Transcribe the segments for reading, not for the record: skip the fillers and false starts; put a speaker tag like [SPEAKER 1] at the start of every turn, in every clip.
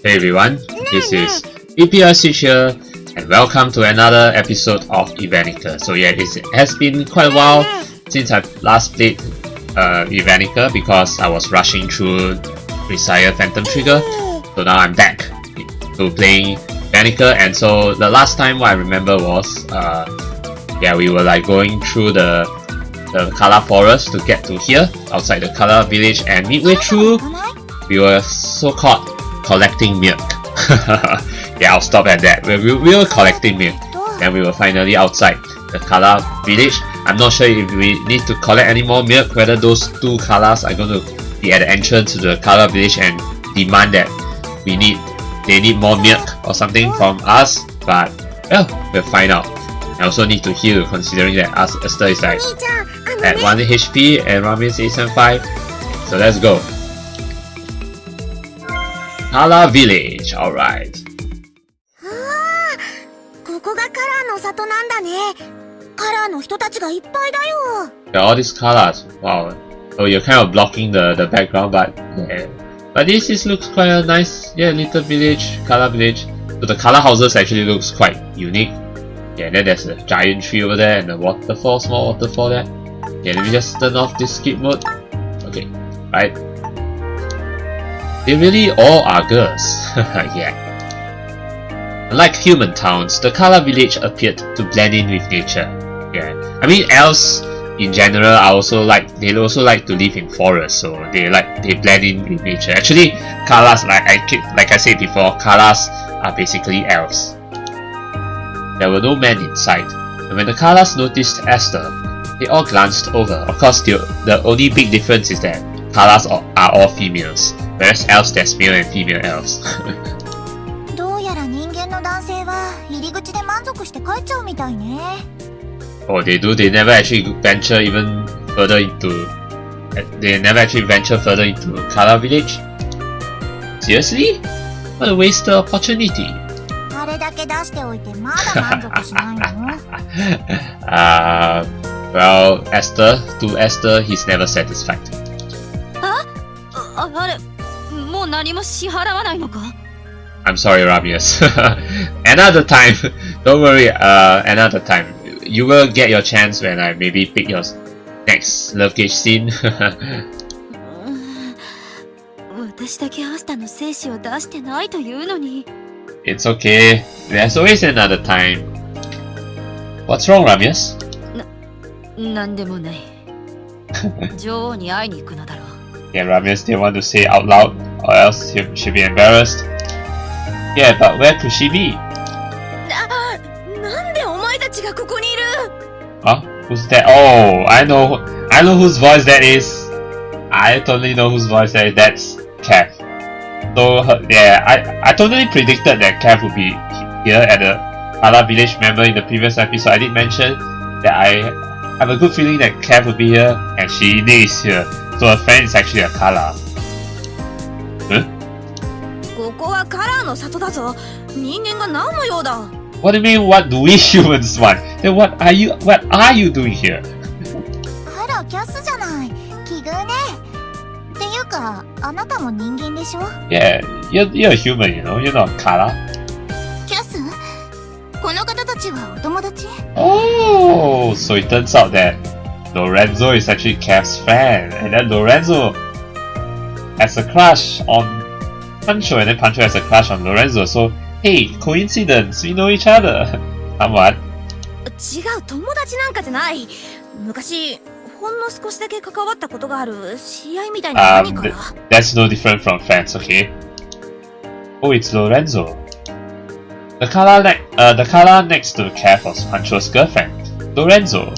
[SPEAKER 1] Hey everyone, this is EP30 here, and welcome to another episode of Evenicle. So yeah, it has been quite a while since I've last played Evenicle because I was rushing through Messiah Phantom Trigger. So now I'm back to playing Evenicle, and so the last time what I remember was we were like going through the Kala forest to get to here outside the Kala village, and midway through we were so-called collecting milk. Yeah, I'll stop at that. We were collecting milk, and we were finally outside the Kala village. I'm not sure if we need to collect any more milk, whether those two Kalas are going to be at the entrance to the Kala village and demand that they need more milk or something from us, but well, we'll find out. I also need to heal, considering that Esther is like at 1 HP and Rami is 875. So let's go. Kala village, alright. There are all these Kalas. Wow. Oh, you're kind of blocking the background, but yeah. But this looks quite a nice, little village, Kala village. So the Kala houses actually looks quite unique. Yeah, and then there's a giant tree over there and a waterfall, small waterfall there. Yeah, let me just turn off this skip mode. Okay, right. They really all are girls. Yeah. Unlike human towns, the Kala village appeared to blend in with nature. Yeah, I mean elves in general are also like to live in forests, so they blend in with nature. Actually, Kalas, like I said before, Kalas are basically elves. There were no men in sight, and when the Kalas noticed Esther, they all glanced over. Of course, the only big difference is that Kalas are all females, whereas elves there's male and female elves. Oh, they do. They never actually venture even further into. They never actually venture further into Kala village. Seriously? What a wasted opportunity. Well, to Esther, he's never satisfied. I'm sorry, Ramius. Another time. Don't worry, another time. You will get your chance when I maybe pick your next love gauge scene. It's okay. There's always another time. What's wrong, Ramius? Yeah, Ramius didn't want to say out loud, or else she'll be embarrassed. Yeah, but where could she be? Huh? Who's that? Oh, I know whose voice that is. I totally know whose voice that is. That's Kev. So yeah, I totally predicted that Kev would be here at the Kala village. Remember in the previous episode I did mention that I have a good feeling that Kev would be here, and she is here. So her friend is actually a Kala. Huh? What do you mean, what do we humans want? Then what are you doing here? Yeah, you're a human, you know, you're not Kala. Oh, so it turns out that Lorenzo is actually Kev's friend, and then Lorenzo has a crush on Pancho, and then Pancho has a crush on Lorenzo, so hey, coincidence, we know each other. Somewhat. That's no different from friends, okay? Oh, it's Lorenzo. The Kala next to Kev was Pancho's girlfriend, Lorenzo.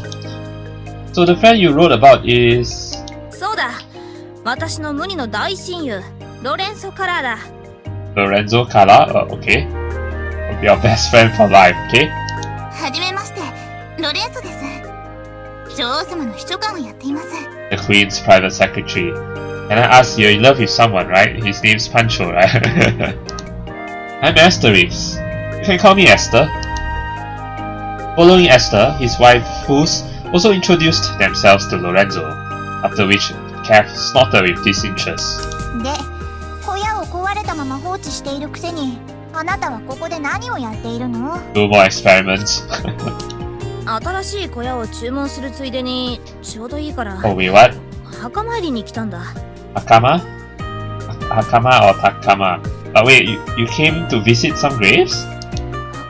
[SPEAKER 1] So the friend you wrote about is... Lorenzo Kala? Okay. Will be your best friend for life, okay? The Queen's private secretary. And I asked, you're in love with someone, right? His name's Pancho, right? I'm Asterisk. You can call me Esther. Following Esther, his wife, who's also introduced themselves to Lorenzo, after which Kev snorted with disinterest.
[SPEAKER 2] られたまま放置しているくせに、あなたはここで何をやっているの？
[SPEAKER 1] Do more experiments.
[SPEAKER 3] 新しい小屋を注文するついでにちょうどいいから
[SPEAKER 1] Oh, wait, what?
[SPEAKER 3] 墓参りに来たんだ。
[SPEAKER 1] Hakama? Hakama or Takama? Oh, wait, you came to visit some graves?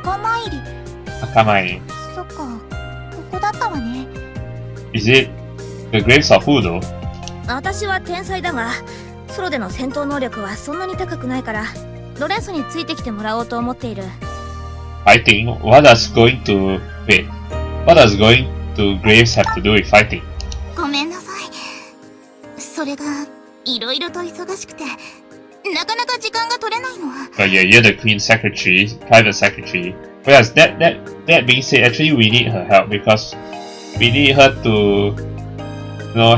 [SPEAKER 2] 墓参り。
[SPEAKER 1] Hakamai.
[SPEAKER 2] そっか、ここだったわね。
[SPEAKER 1] Is it the graves of who though?
[SPEAKER 3] 私は天才だが、ソロでの戦闘能力はそんなに高くないから、ロレンソについてきてもらおうと思っている。
[SPEAKER 1] Fighting? What does going to... Wait. What does going to graves have to do with fighting?
[SPEAKER 2] ごめんなさい。それが、いろいろと忙しくて、なかなか時間が取れないの。
[SPEAKER 1] But yeah, you're the Queen's secretary, private secretary. But yes, that being said, actually we need her help because we need her to,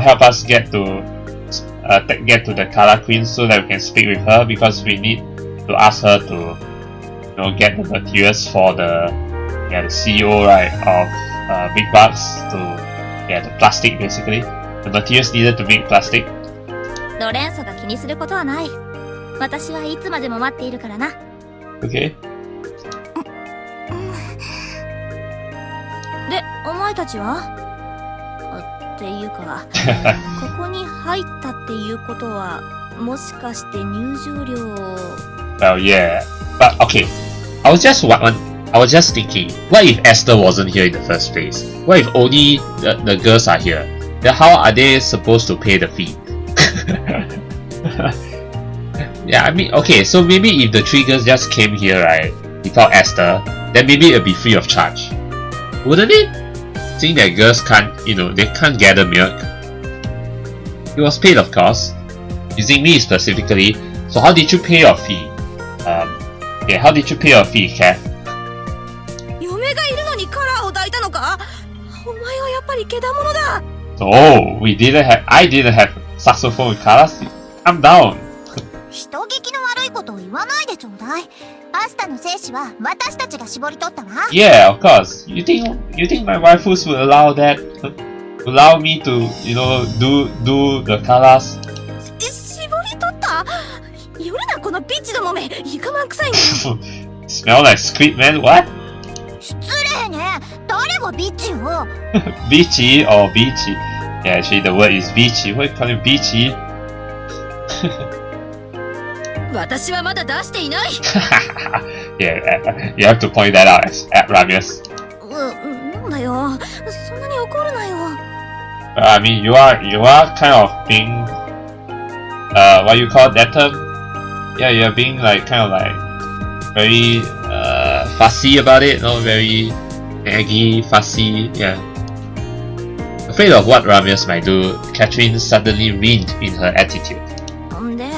[SPEAKER 1] help us get to the Kala Queen so that we can speak with her because we need to ask her to, get the materials for the CEO, right, of Big Bucks to, the plastic basically. The materials needed to make plastic.
[SPEAKER 3] ロレンソが気にすることはない。私はいつまでも待っているからな。
[SPEAKER 1] Okay.
[SPEAKER 3] で、お前たちは？っていうか、ここに入ったっていうことは、もしかして入場料を。
[SPEAKER 1] Well, yeah, but okay. I was just thinking, what if Esther wasn't here in the first place? What if only the girls are here? Then how are they supposed to pay the fee? Yeah, I mean, okay, so maybe if the three girls just came here, right, without Esther, then maybe it'll be free of charge. Wouldn't it? Seeing that girls can't, they can't gather milk. It was paid, of course. Using me specifically. So how did you pay your fee? How did you pay your fee, Kath?
[SPEAKER 3] 嫁がいるのにカラーを抱いたのか？お前はやっぱりけだものだ。
[SPEAKER 1] Oh, I didn't have saxophone with Kalas. I'm down.
[SPEAKER 2] 人聞きの悪いことを言わないでちょうだい。パスタの精子は私たちが絞り取ったわ。
[SPEAKER 1] Yeah, of course. You think my waifus would allow that? Allow me to, do the Kalas?
[SPEAKER 3] 絞り取った？夜なこのビッチどもめ、イカマン臭いんだよ。
[SPEAKER 1] Smell like squid, man. What?
[SPEAKER 2] 失礼ね。誰がビッチよ。
[SPEAKER 1] Beachy or beachy? Yeah, actually the word is beachy. What do you call it, beachy?
[SPEAKER 3] 私はまだ出していない。
[SPEAKER 1] Yeah, you have to point that out at Ramius.
[SPEAKER 3] なんだよ。そんなに怒るなよ。
[SPEAKER 1] I mean, you are kind of being, what you call that term? Yeah, you're being kind of very fussy about it, very naggy, fussy, yeah. Afraid of what Ramius might do, Catherine suddenly reined in her attitude.
[SPEAKER 3] んで、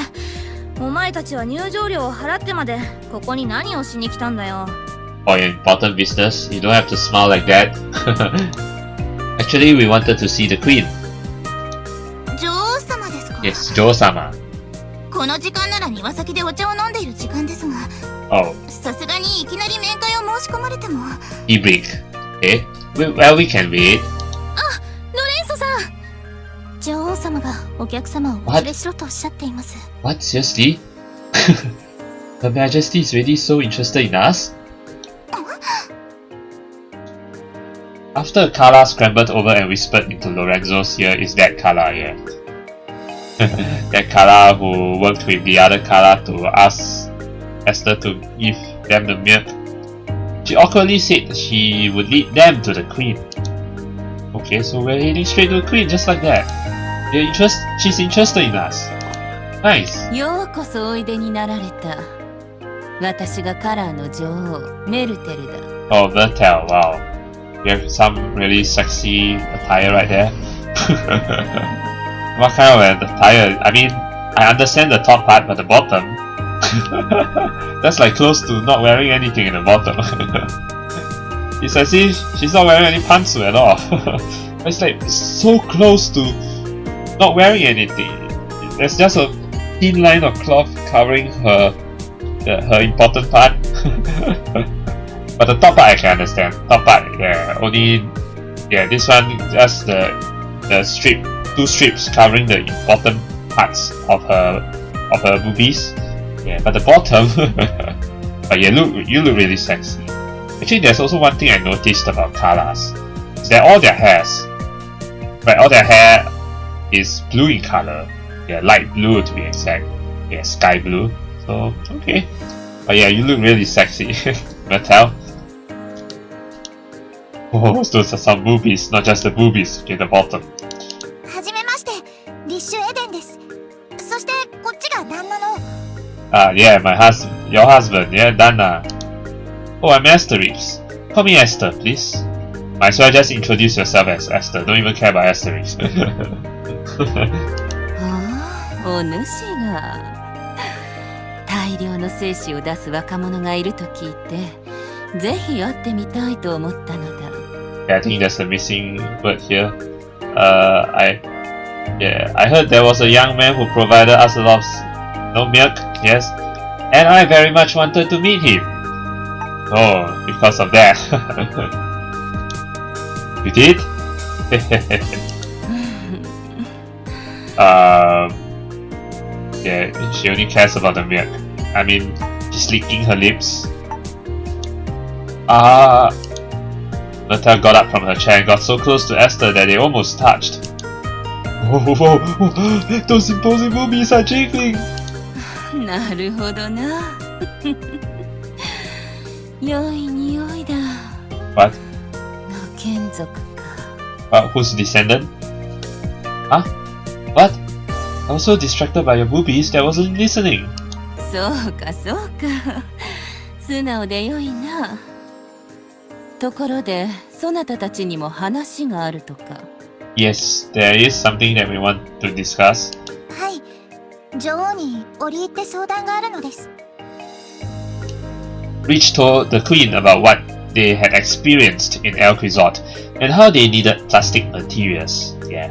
[SPEAKER 3] お前たちは入場料を払ってまでここに何をしに来たんだよ。
[SPEAKER 1] For your important business, you don't have to smile like that. Actually, we wanted to see the queen.
[SPEAKER 2] 女王様ですか？
[SPEAKER 1] Yes, 女王様。
[SPEAKER 2] この時間なら庭先でお茶を飲んでいる時間ですが。
[SPEAKER 1] Oh.
[SPEAKER 2] さすがにいきなり面会を申し込まれても。
[SPEAKER 1] E-break. Eh? Well, we can wait.
[SPEAKER 3] あ、ロレンソさん。
[SPEAKER 2] 女王様がお客様をお連れしろとおっしゃっています。
[SPEAKER 1] What? Seriously? Her Majesty is really so interested in us? After Carla scrambled over and whispered into Lorenzo's ear, is that Carla, yeah. That Carla who worked with the other Carla to ask Esther to give them the milk. She awkwardly said she would lead them to the queen. Okay, so we're heading straight to the queen, just like that. She's interested in us. Nice.
[SPEAKER 4] ようこそおいでになられた。私がカラーの女王、メルテルだ。
[SPEAKER 1] Oh, Vertel, wow. You have some really sexy attire right there. What kind of an attire? I mean, I understand the top part, but the bottom? That's close to not wearing anything in the bottom. It's as if she's not wearing any pantsu at all. It's so close to not wearing anything. There's just a thin line of cloth covering her important part. But the top part I can understand. Top part, this one just the strip, two strips covering the important parts of her boobies. Yeah, but the bottom. But yeah, you look really sexy. Actually, there's also one thing I noticed about Kalas. Is that all their hairs, right? All their hair is blue in color. Yeah, light blue to be exact. Yeah, sky blue. So okay. But yeah, you look really sexy. Mattel. Oh, those are some boobies, not just the boobies in the bottom.
[SPEAKER 2] はじめまして、リッシュエデンです。そしてこっちが旦那の。
[SPEAKER 1] Yeah, your husband, yeah, Dana. Oh, I'm Asterisk. Call me Esther, please. Might as well just introduce yourself as Esther. Don't even care about Asterisk.
[SPEAKER 4] お主が大量の精子を出す若者がいると聞いて、ぜひ会ってみたいと思ったのだ。
[SPEAKER 1] Yeah, I think there's a missing word here. I heard there was a young man who provided us a lot of milk, yes, and I very much wanted to meet him. Oh, because of that. You did? Yeah, she only cares about the milk. I mean, she's licking her lips. Nata got up from her chair and got so close to Esther that they almost touched. Whoa, those imposing boobies are jiggling!
[SPEAKER 4] なるほどな。良い匂いだ。
[SPEAKER 1] What?
[SPEAKER 4] の眷属か。
[SPEAKER 1] Who's descendant? Huh? What? I was so distracted by your boobies that I wasn't listening.
[SPEAKER 4] そうかそうか。素直で良いな。ところで、そなたたちにも話があるとか。
[SPEAKER 1] Yes, there is something that we want to discuss.
[SPEAKER 2] はい、女王に折り入って相談があるのです。
[SPEAKER 1] Rich told the queen about what they had experienced in Elk Resort and how they needed plastic materials. Yeah.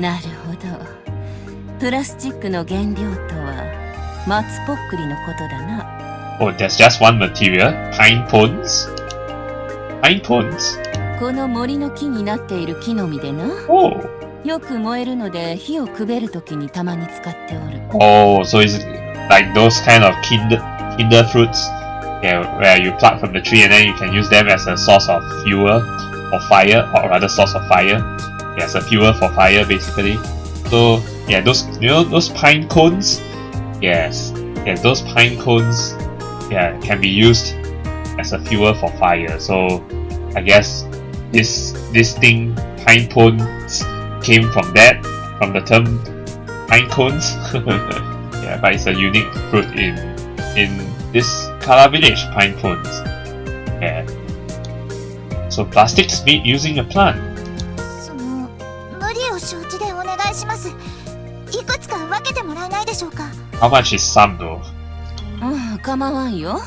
[SPEAKER 4] なるほど。プラスチックの原料とは松ぽっくりのことだな。
[SPEAKER 1] Oh, there's just one material? Pine cones? Pine cones?
[SPEAKER 4] この森の木になっている木の実でな。
[SPEAKER 1] Oh.
[SPEAKER 4] よく燃えるので火をくべるときにたまに使っておる。
[SPEAKER 1] Oh, so it's like those kind of kinder fruits, yeah, where you pluck from the tree and then you can use them as a source of fuel or fire, or rather source of fire. Yeah, as a fuel for fire basically. So yeah, those pine cones, yes, yeah, those pine cones, yeah, can be used as a fuel for fire. So I guess this thing, pine cones, came from the term pine cones. Yeah, but it's a unique fruit in this Kala village, pine cones. Yeah. So plastics made using a plant.
[SPEAKER 2] その無理を承知でお願いします。いくつか分けてもらえないでしょうか。
[SPEAKER 1] How much is some though?
[SPEAKER 4] 構わんよ。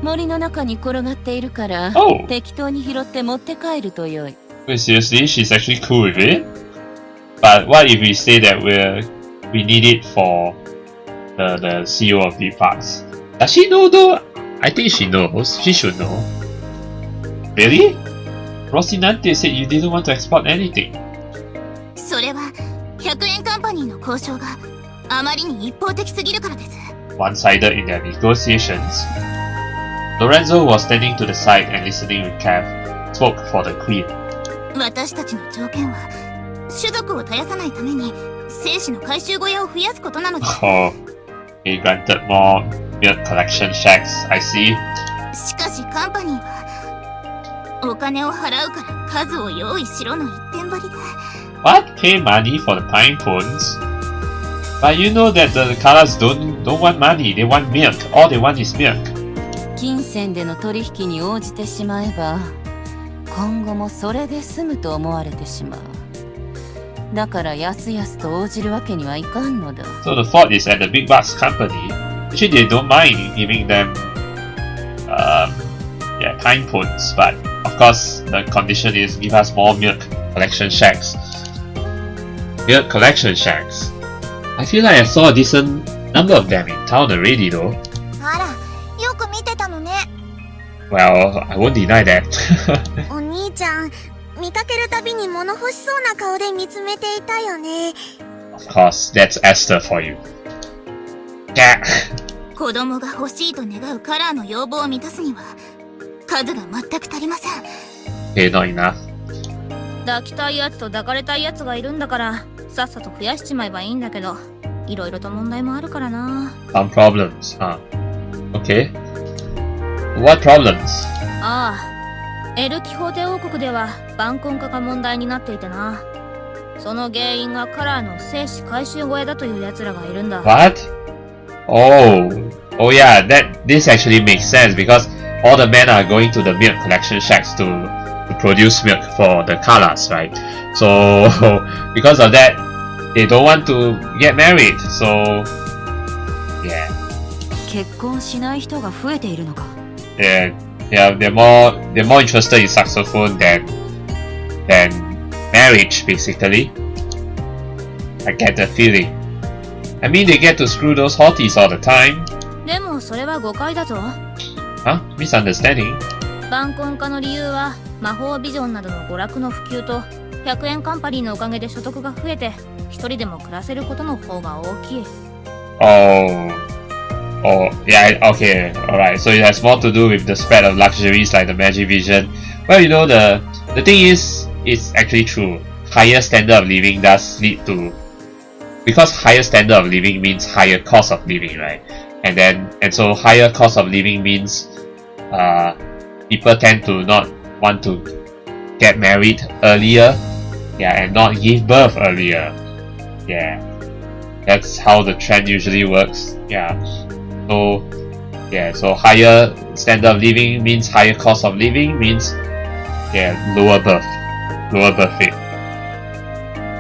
[SPEAKER 4] 森の中に転がっているから、
[SPEAKER 1] Oh.
[SPEAKER 4] 適当に拾って持って帰るとよい。
[SPEAKER 1] Wait, seriously? She's actually cool with it? But what if we say that we need it for the CEO of the parks? Does she know though? I think she knows. She should know. Really? Rocinante said you didn't want to export anything.
[SPEAKER 2] それは100円カンパニーの交渉があまりに一方的すぎるからです。
[SPEAKER 1] One-sided in their negotiations. Lorenzo was standing to the side and listening with Cav. Spoke for the queen.
[SPEAKER 2] 私たちの条件は種族を絶やさないために精子の回収小屋を増やすことなのです。
[SPEAKER 1] Oh, he granted more milk collection shacks. I see.
[SPEAKER 2] しかしカンパニーはお金を払うから数を用意しろの一点張りで。
[SPEAKER 1] What? Pay money for the pine cones? But you know that the Kalas don't want money. They want milk. All they want is milk.
[SPEAKER 4] 金銭での取引に応じてしまえば、今後もそれで済むと思われてしまう。だからやすやすと応じるわけにはいかんのだ。
[SPEAKER 1] So the fault is at the big bucks company. Actually, they don't mind giving them, pine cones, but of course the condition is give us more milk collection shacks. Milk collection shacks. I feel like I saw a decent number of them in town already, though.
[SPEAKER 2] あら、よく見てたのね。
[SPEAKER 1] Well, I won't deny that.
[SPEAKER 2] お兄ちゃん、見かけるたびに物欲しそうな顔で見つめていたよね。
[SPEAKER 1] Of course, that's Esther for you. Yeah.
[SPEAKER 2] 子供が欲しいと願うカラーの要望を満たすには数が全く足りません。
[SPEAKER 1] Okay, not enough.
[SPEAKER 3] 抱きたいやつと抱かれたいやつがいるんだからさっさと増やしちまえばいいんだけど、いろいろと問題もあるからな。
[SPEAKER 1] Some problems, huh? Okay. What problems?
[SPEAKER 3] ああ、エルキホーテ王国では晩婚化が問題になっていてな。その原因がカラーの精子回収小屋だという奴らがいるんだ。
[SPEAKER 1] What? Oh yeah, this actually makes sense because all the men are going to the milk collection shacks to produce milk for the Kalas, right? So because of that, they don't want to get married. So yeah.
[SPEAKER 3] 結婚しない人が増えているのか。
[SPEAKER 1] Yeah, they're more interested in saxophone than marriage, basically. I get the feeling. I mean, they get to screw those hotties all the time.
[SPEAKER 3] でもそれは誤解だぞ。
[SPEAKER 1] Huh? Misunderstanding?
[SPEAKER 3] 晩婚化の理由は魔法ビジョンなどの娯楽の普及と100円カンパニーのおかげで所得が増えて一人でも暮らせることの方が大きい。
[SPEAKER 1] Oh, yeah, okay, alright. So it has more to do with the spread of luxuries like the magic vision. Well, you know, the thing is, it's actually true. Higher standard of living does lead to... Because higher standard of living means higher cost of living, right? And so higher cost of living means people tend to not want to get married earlier, yeah, and not give birth earlier. Yeah. That's how the trend usually works. Yeah. So higher standard of living means higher cost of living means lower birth rate.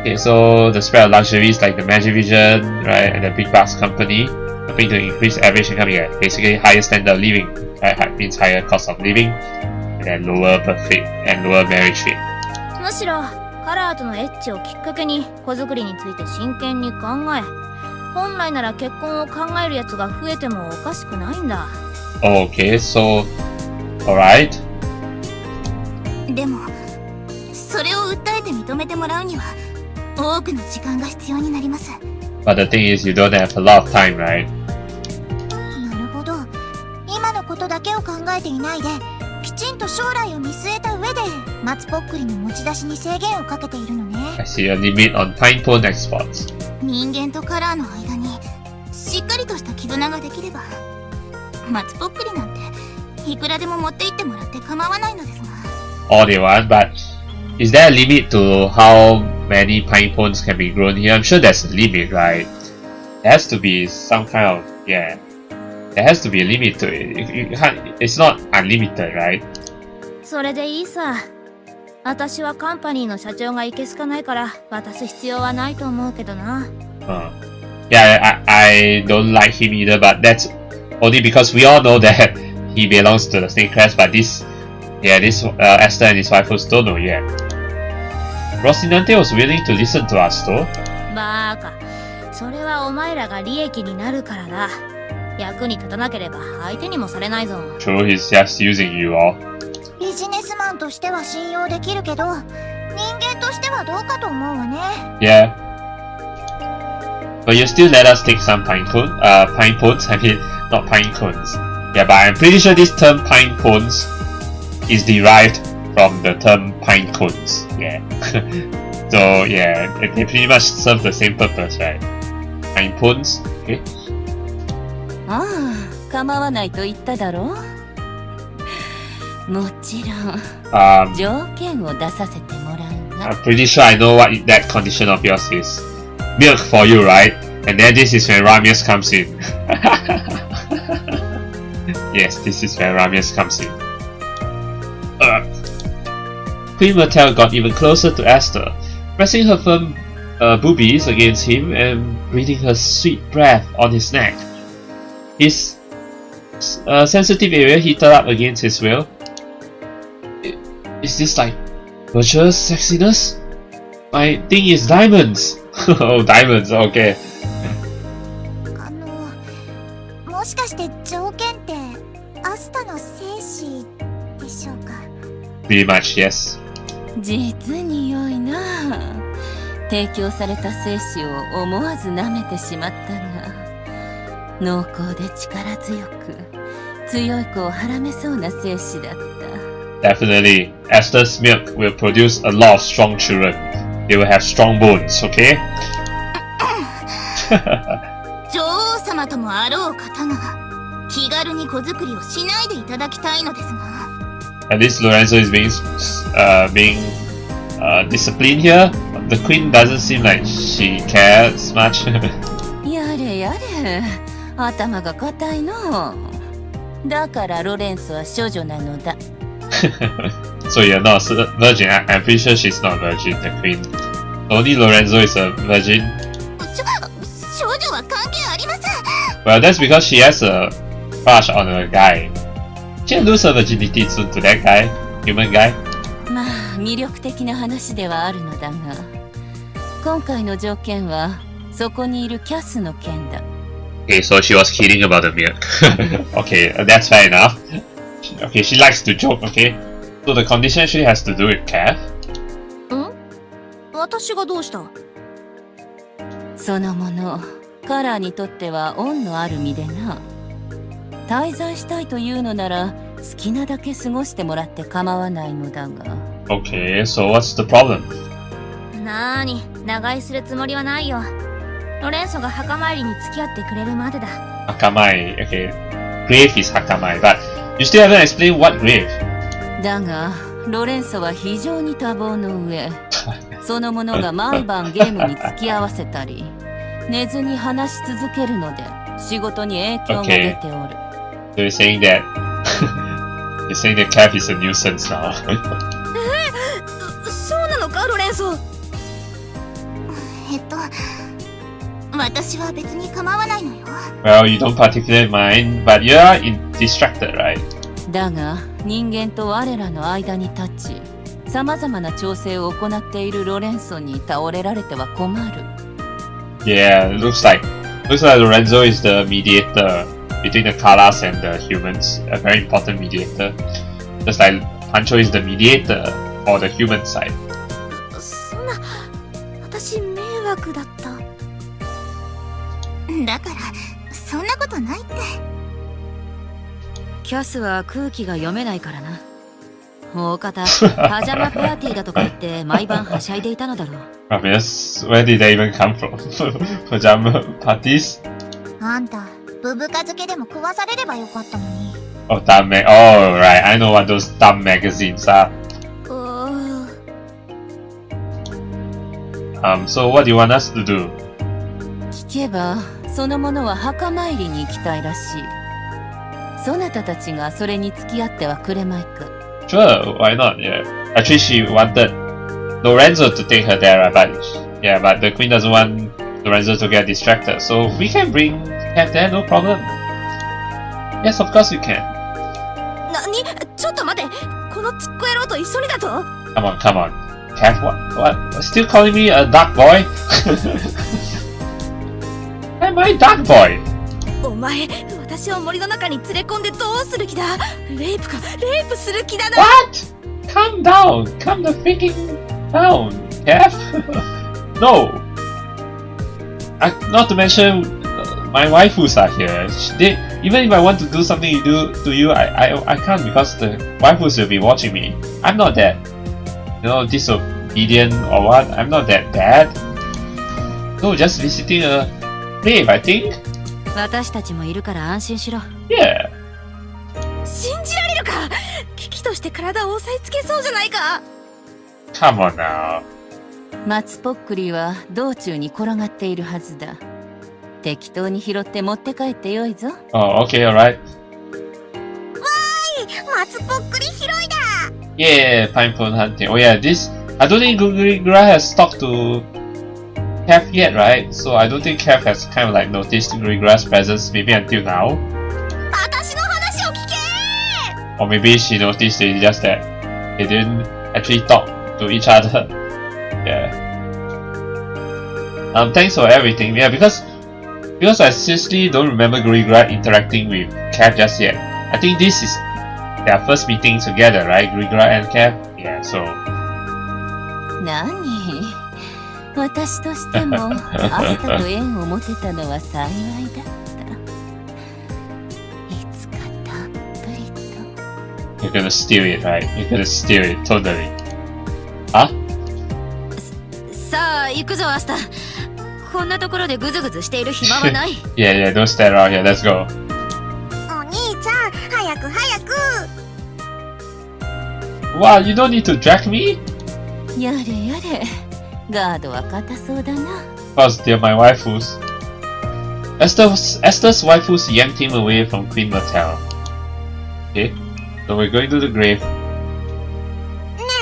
[SPEAKER 1] Okay, so the spread of luxuries like the Magic Vision, right, and the big box company helping to increase average income. Yeah, basically higher standard of living, right, means higher cost of living, and then lower birth rate and lower marriage rate.
[SPEAKER 3] むしろカラーとのエッチをきっかけに子作りについて真剣に考え、本来なら結婚を考えるやつが増えてもおかしくないんだ。
[SPEAKER 1] Okay, so alright.
[SPEAKER 2] でもそれを訴えて認めてもらうには多くの時間が必要になります。
[SPEAKER 1] But the thing is, you don't have a lot of time, right?
[SPEAKER 2] なるほど。今のことだけを考えていないで、きちんと将来を見据えた上で松ぽっくりの持ち出しに制限をかけているのね。
[SPEAKER 1] I see a limit on pine cone exports.
[SPEAKER 2] 人間とカラーの間にしっかりとした絆ができれば、松ぽっくりなんていくらでも持って行ってもらって構わないのですが。
[SPEAKER 1] All they want, but is there a limit to how many pine cones can be grown here? I'm sure there's a limit, right? There has to be some kind of, yeah. There has to be a limit to it. You can't, it's not unlimited, right?
[SPEAKER 3] それでいいさ。私はカンパニーの社長がいけすかないから渡す必要はないと思うけどな。
[SPEAKER 1] Yeah, I don't like him either, but that's only because we all know that he belongs to the snake crest, but this Esther and his wife don't know yet. Rocinante was willing to listen to us though.
[SPEAKER 3] バーカ、それはお前らが利益になるからだ。役に立たなければ相手にもされないぞ。
[SPEAKER 1] True, he's just using you all.
[SPEAKER 2] ビジネスマンとしては信用できるけど、人間としてはどうかと思うわね。
[SPEAKER 1] Yeah. But you still let us take some pine cones. I mean, not pine cones. Yeah, but I'm pretty sure this term pine cones is derived from the term pine cones. Yeah. So yeah, they pretty much serve the same purpose, right? Pine cones. Okay.
[SPEAKER 4] ああ、構わないと言っただろう。もちろん、条件を出させてもらうが。
[SPEAKER 1] I'm pretty sure I know what that condition of yours is. Milk for you, right? And then this is when Ramius comes in. Yes, this is when Ramius comes in. Queen Mattel got even closer to Esther, pressing her firm boobies against him and breathing her sweet breath on his neck. His sensitive area heated up against his will. Is this like virtuous sexiness? My thing is diamonds. Oh, diamonds, okay.
[SPEAKER 2] もしかして条件ってアスタの精子でしょうか？
[SPEAKER 1] Pretty much, yes.
[SPEAKER 4] 実に良いな。提供された精子を思わず舐めてしまったが、濃厚で力強く、強い子をはらめそうな精子だった。
[SPEAKER 1] Definitely, Esther's milk will produce a lot of strong children. They will have strong bones, okay?
[SPEAKER 2] 女王様ともあろう方が気軽に子作りをしないでいただきたいのですが。
[SPEAKER 1] At least Lorenzo is being disciplined here. The queen doesn't seem like she cares much.
[SPEAKER 4] やれやれ、頭が固いの。だからロレンソは処女なのだ。
[SPEAKER 1] So you're not a virgin. I'm pretty sure she's not a virgin, the queen. Only Lorenzo is a virgin.
[SPEAKER 2] 少女は関係ありません。
[SPEAKER 1] Well, that's because she has a crush on a guy. She'll lose her virginity soon to that guy, human guy.
[SPEAKER 4] まあ魅力的な話ではあるのだが、今回の条件はそこにいるキャスの件だ。
[SPEAKER 1] Okay, so she was kidding about the milk. Okay, that's fair enough. Okay, she likes to joke, okay? So the condition actually has to do with Cav?
[SPEAKER 3] 私がどうした？
[SPEAKER 4] そのもの、カラーにとっては恩のある身でな。滞在したいというのなら好きなだけ過ごしてもらって構わないのだが。
[SPEAKER 1] Okay, so what's the problem?
[SPEAKER 3] なーに、長居するつもりはないよ。ロレンソが墓参りに付き合ってくれるまでだ。
[SPEAKER 1] Hakamai, okay. Grave is Hakamai, but you still haven't explained what grave.
[SPEAKER 4] だが、ロレンソは非常に多忙の上、そのものが毎晩ゲームに付き合わせたり、寝ずに話し続けるので、仕事に影響が出ておる。
[SPEAKER 1] So you're saying that you're saying that Cav is a nuisance now.
[SPEAKER 3] そうなのか、ロレンソ？
[SPEAKER 2] 私は別に構わないのよ。
[SPEAKER 1] Well, you don't particularly mind, but you're distracted, right?
[SPEAKER 4] だが、人間と我らの間に立ち、様々な調整を行っているロレンソに倒れられては困る。
[SPEAKER 1] Yeah, looks like Lorenzo is the mediator between the Kalas and the humans, a very important mediator. Just like Pancho is the mediator for the human side.
[SPEAKER 3] そんな、私迷惑だった。
[SPEAKER 2] だからそんなことないって。
[SPEAKER 3] キャスは空気が読めないからな。大方、パジャマパーティーだとか言って毎晩はしゃいでいたのだろう。
[SPEAKER 1] Yes, where did they even come from? Pajama parties?
[SPEAKER 2] あんた、ブブカ漬けでも食わされればよかったのに。
[SPEAKER 1] Oh, dumb oh, right. I know what those dumb magazines are. So what do you want us to do?
[SPEAKER 4] 聞けば、その者は墓参りに行きたいらしい。そなたたちがそれに付き合ってはくれまいか。
[SPEAKER 1] Sure, why not? Yeah. Actually, she wanted Lorenzo to take her there, but the queen doesn't want Lorenzo to get distracted, so we can bring Cav there, no problem. Yes, of course you can.
[SPEAKER 3] なに？ちょっと待て！このちっこ野郎と一緒にだと？
[SPEAKER 1] Come on. Cav, what? Still calling me a dark boy? Am I dark boy?
[SPEAKER 3] お前、私を森の中に連れ込んでどうする気だ？レイプする気だな。
[SPEAKER 1] What? Calm down. Calm the freaking down, Cav. No. Not to mention, my waifus are here. Even if I want to do something to you, I can't because the waifus will be watching me. I'm not that, disobedient or what. I'm not that bad. No, just visiting a grave, I think.
[SPEAKER 3] 私たちもいるから安心しろ。
[SPEAKER 1] Yeah.
[SPEAKER 3] 信じられるか？危機として体を押さえつけそうじゃないか。
[SPEAKER 1] Come on now.
[SPEAKER 4] 松ぽっくりは道中に転がっているはずだ。適当に拾って持って帰ってよいぞ。
[SPEAKER 1] Oh, okay, alright.
[SPEAKER 2] 松ぽっくり拾いだ。
[SPEAKER 1] Yeah, pineapple hunting. Oh yeah, I don't think Gurigura has talked to Cav yet, right? So I don't think Cav has kind of like noticed Gurigura's presence maybe until now.
[SPEAKER 2] 私の話を聞け。
[SPEAKER 1] Or maybe she noticed it just that they didn't actually talk to each other. Yeah. Thanks for everything. Yeah, because I seriously don't remember Gurigura interacting with Cav just yet. I think this is their first meeting together, right? Gurigura and Cav? Yeah, so...
[SPEAKER 4] 何？私としてもアスタと縁を持てたのは幸いだった。
[SPEAKER 1] You're gonna steal it, right? You're gonna steal it, totally. Huh?
[SPEAKER 3] さあ行くぞアスタ。こんなところでグズグズしている暇はない。
[SPEAKER 1] Yeah, don't stay around here, let's go.
[SPEAKER 2] お兄ちゃん、早く早く。
[SPEAKER 1] Wow, you don't need to drag me?
[SPEAKER 4] やれやれ、ガードは硬そうだな。
[SPEAKER 1] Because they're my waifus. Esther's waifus yanked him away from Queen Martell. Okay, so we're going to the grave.
[SPEAKER 2] ね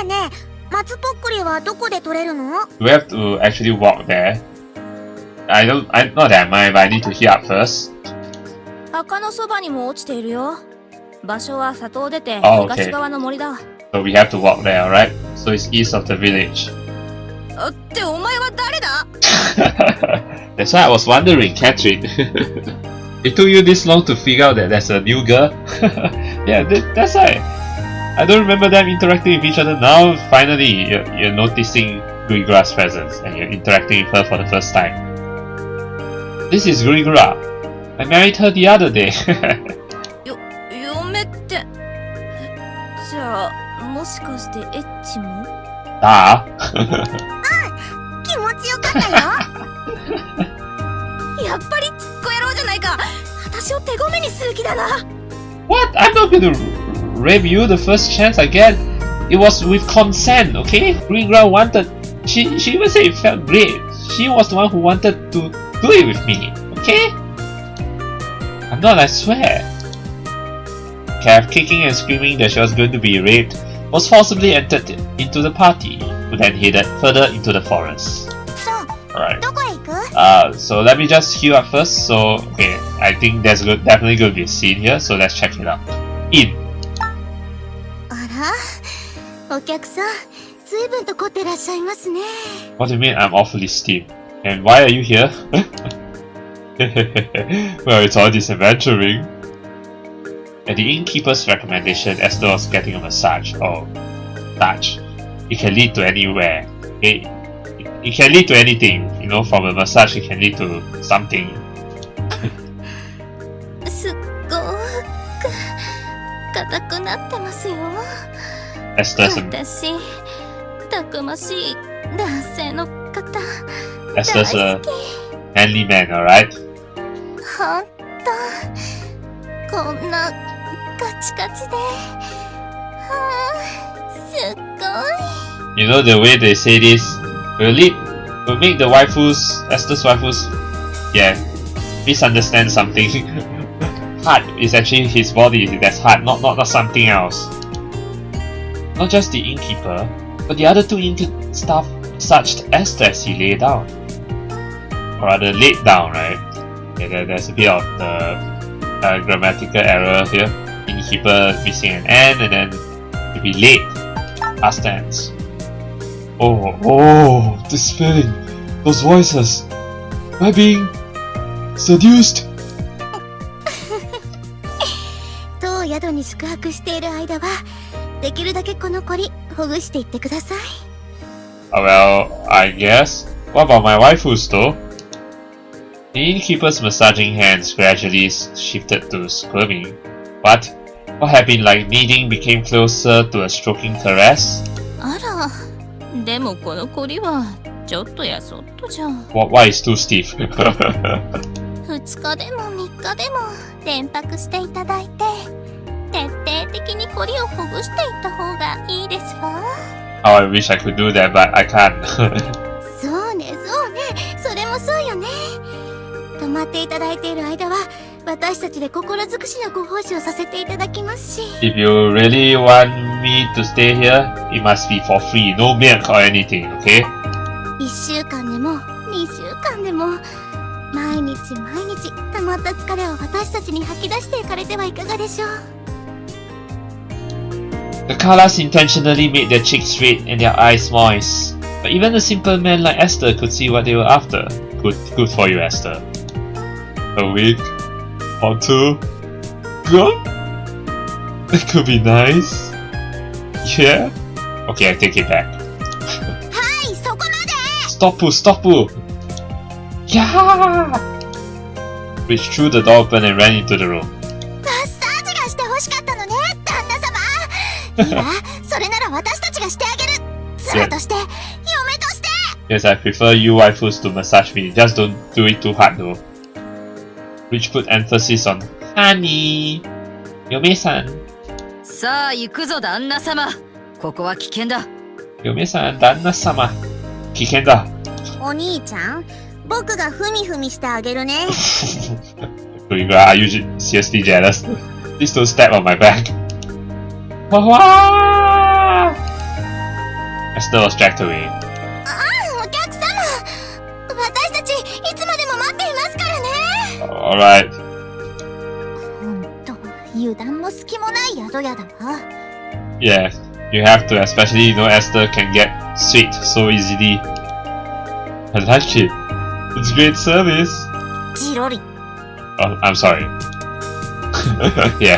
[SPEAKER 2] えねえ、松ぽっくりはどこで取れるの？
[SPEAKER 1] Do we have to actually walk there? Not that I mind, but I need to heal up first.
[SPEAKER 3] 墓のそばにも落ちているよ。場所は里を出て
[SPEAKER 1] Oh, okay.
[SPEAKER 3] 東側の森だ。
[SPEAKER 1] So we have to walk there, alright? So it's east of the village.
[SPEAKER 3] ってお前は誰だ？
[SPEAKER 1] That's why I was wondering, Catherine. It took you this long to figure out that there's a new girl? Yeah, that's why. I don't remember them interacting with each other. Now, finally, you're noticing Gurigura's presence and you're interacting with her for the first time. This is Gurigura. I married her the other day.
[SPEAKER 3] 嫁って。じゃあ、もしかしてエッチも？Ah?
[SPEAKER 2] 気持ちよかったよ。
[SPEAKER 3] やっぱりちっこ野郎じゃないか。私を手ごめにする気だな。
[SPEAKER 1] What? I'm not gonna rape you the first chance I get. It was with consent, okay? Gurigura wanted. She even said it felt great. She was the one who wanted to do it with me, okay? I'm not, I swear. Cav, kicking and screaming that she was going to be raped, was forcibly entered into the party, who then headed further into the forest.
[SPEAKER 2] そう、
[SPEAKER 1] Alright.
[SPEAKER 2] どこへ行く？
[SPEAKER 1] So let me just heal up first. So, okay, I think there's definitely going to be a scene here, so let's check it out. In.
[SPEAKER 2] あら、お客さん、随分と凝ってらっしゃいますね。
[SPEAKER 1] What do you mean I'm awfully steamed? And why are you here? Well, it's all this adventuring. At the innkeeper's recommendation, Esther was getting a massage. Oh, touch. It can lead to anywhere. It can lead to anything. You know, from a massage, it can lead to something.
[SPEAKER 2] すっごく硬くなってますよ。
[SPEAKER 1] Esther's a
[SPEAKER 2] 私、たくましい男性の方。
[SPEAKER 1] Esther's a manly man, alright?
[SPEAKER 2] ほんと、こんなカチカチで、すっごい。
[SPEAKER 1] You know the way they say this will make the waifus, Esther's waifus, yeah, misunderstand something. Heart is actually his body, that's heart, not something else. Not just the innkeeper, but the other two innkeeper staff massaged Esther as he lay down. Or rather, laid down, right? Yeah, there's a bit of the grammatical error here. Innkeeper missing an N and then to be laid. Past tense. Oh, this feeling, those voices. Am I being seduced?
[SPEAKER 2] 当宿に宿泊している間は、できるだけこのこりほぐしていってください。
[SPEAKER 1] Well, I guess. What about my waifus though? The innkeeper's massaging hands gradually shifted to squirming. What had been like kneading became closer to a stroking caress?
[SPEAKER 4] あら、でもこのこりはちょっとやそっとじゃん。
[SPEAKER 1] Why is too stiff?
[SPEAKER 2] 2日でも3日でも連泊していただいて、徹底的にこりをほぐしていった方がいいですわ。
[SPEAKER 1] Oh, I wish I could do that, but I can't.
[SPEAKER 2] そうね、それもそうよね。泊まっていただいている間は、私たちで心尽くしのご奉仕をさせていただきますし。
[SPEAKER 1] If you really want me to stay here, it must be for free, no milk or anything, okay?
[SPEAKER 2] 1週間でも2週間でも毎日溜まった疲れを私たちに吐き出していかれてはいかがでしょう。
[SPEAKER 1] The colors intentionally made their cheeks red and their eyes moist. But even a simple man like Esther could see what they were after. Good for you, Esther. A week or two? Good? That could be nice. Yeah? Okay, I take it back.
[SPEAKER 2] はい、そこまで。
[SPEAKER 1] Stop! Yeah! Reached through the door open and ran into the room.
[SPEAKER 2] マッサージがしてほしかったのね、旦那様。いいわ、それなら私たちがしてあげる。妻として、嫁として。
[SPEAKER 1] Yes, I prefer you waifus to massage me. Just don't do it too hard though. Which put emphasis on honey. Yome-san.
[SPEAKER 4] さあ行くぞ旦那様。ここは危険だ。
[SPEAKER 1] Yome-san, Danna-sama. Kikenda.
[SPEAKER 2] お兄ちゃん、僕がふみふみしてあげるね。
[SPEAKER 1] Gurigura, are you seriously jealous? Please don't step on my back. Wah-wah! Esther was dragged away.
[SPEAKER 2] お客様、私たちいつまでも待っていますからね。
[SPEAKER 1] Alright.
[SPEAKER 2] ほんと、油断も隙もない宿屋だわ。
[SPEAKER 1] Yeah, you have to, especially you know Esther can get sweet so easily. I like it. It's great service.
[SPEAKER 2] ジロリ。
[SPEAKER 1] Oh, I'm sorry. Yeah.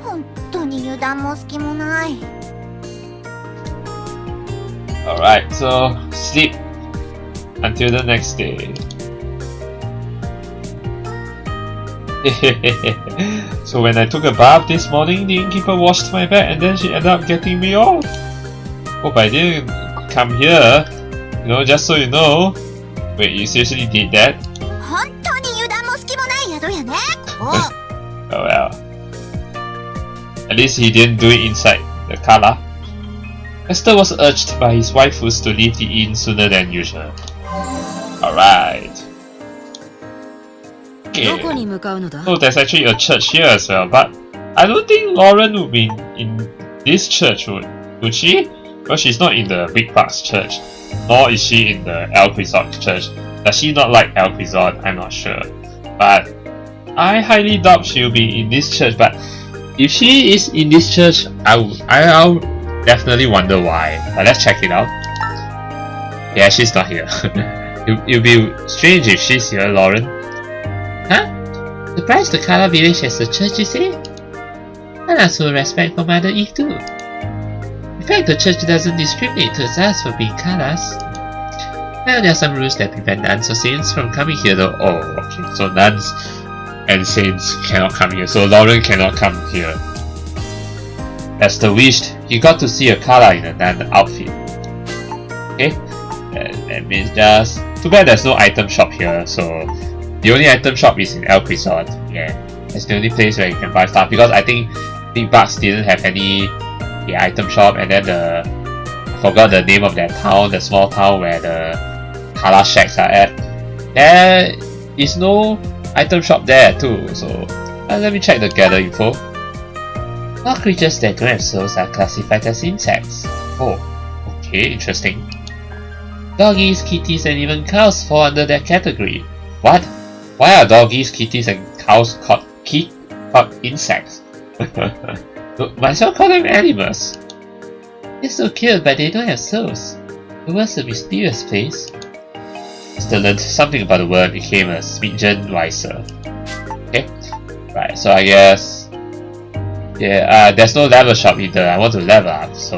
[SPEAKER 2] 本当に油断も隙もない。
[SPEAKER 1] Alright, so sleep until the next day. So when I took a bath this morning, the innkeeper washed my bed and then she ended up getting me off. Hope I didn't come here, you know, just so you know. Wait, you seriously did that?
[SPEAKER 2] 本当に油断も隙もない宿屋ね。
[SPEAKER 1] Oh well. At least he didn't do it inside the kala. Esther was urged by his waifus to leave the inn sooner than usual. Alright.
[SPEAKER 4] どこ
[SPEAKER 1] Okay.
[SPEAKER 4] に向かうのだ。
[SPEAKER 1] So there's actually a church here as well, but I don't think Lauren would be in this church, would she? Well, she's not in the Big Park's church, nor is she in the Elk Resort church. Does she not like Elk Resort? I'm not sure. But I highly doubt she'll be in this church, but if she is in this church, I'll definitely wonder why. But let's check it out. Yeah, she's not here. It'll be strange if she's here, Lauren. Huh? Surprised the Kala village has a church, you say? And also respect for Mother Eve too. In fact, the church doesn't discriminate towards us for being Kalas. Well, there are some rules that prevent nuns or saints from coming here though. Oh, okay. So nuns and saints cannot come here. So Lauren cannot come here. As the wished, he got to see a Kala in a nun outfit. Okay? That means just... Too bad there's no item shop here, so... The only item shop is in Elk Resort. Yeah, that's the only place where you can buy stuff because I think Big Bucks didn't have any item shop, and then I forgot the name of that town, the small town where the Kala shacks are at. There is no item shop there too, so let me check the gather info. All creatures that don't have souls are classified as insects. Oh, okay, interesting. Doggies, kitties, and even cows fall under that category. What? Why are doggies, kitties, and cows called insects? Might as well call them animals. They're so cute, but they don't have souls. The world's a mysterious place. Still learned something about the world and became a smidgen wiser. Okay, right, so I guess... Yeah, there's no level shop either. I want to level up, so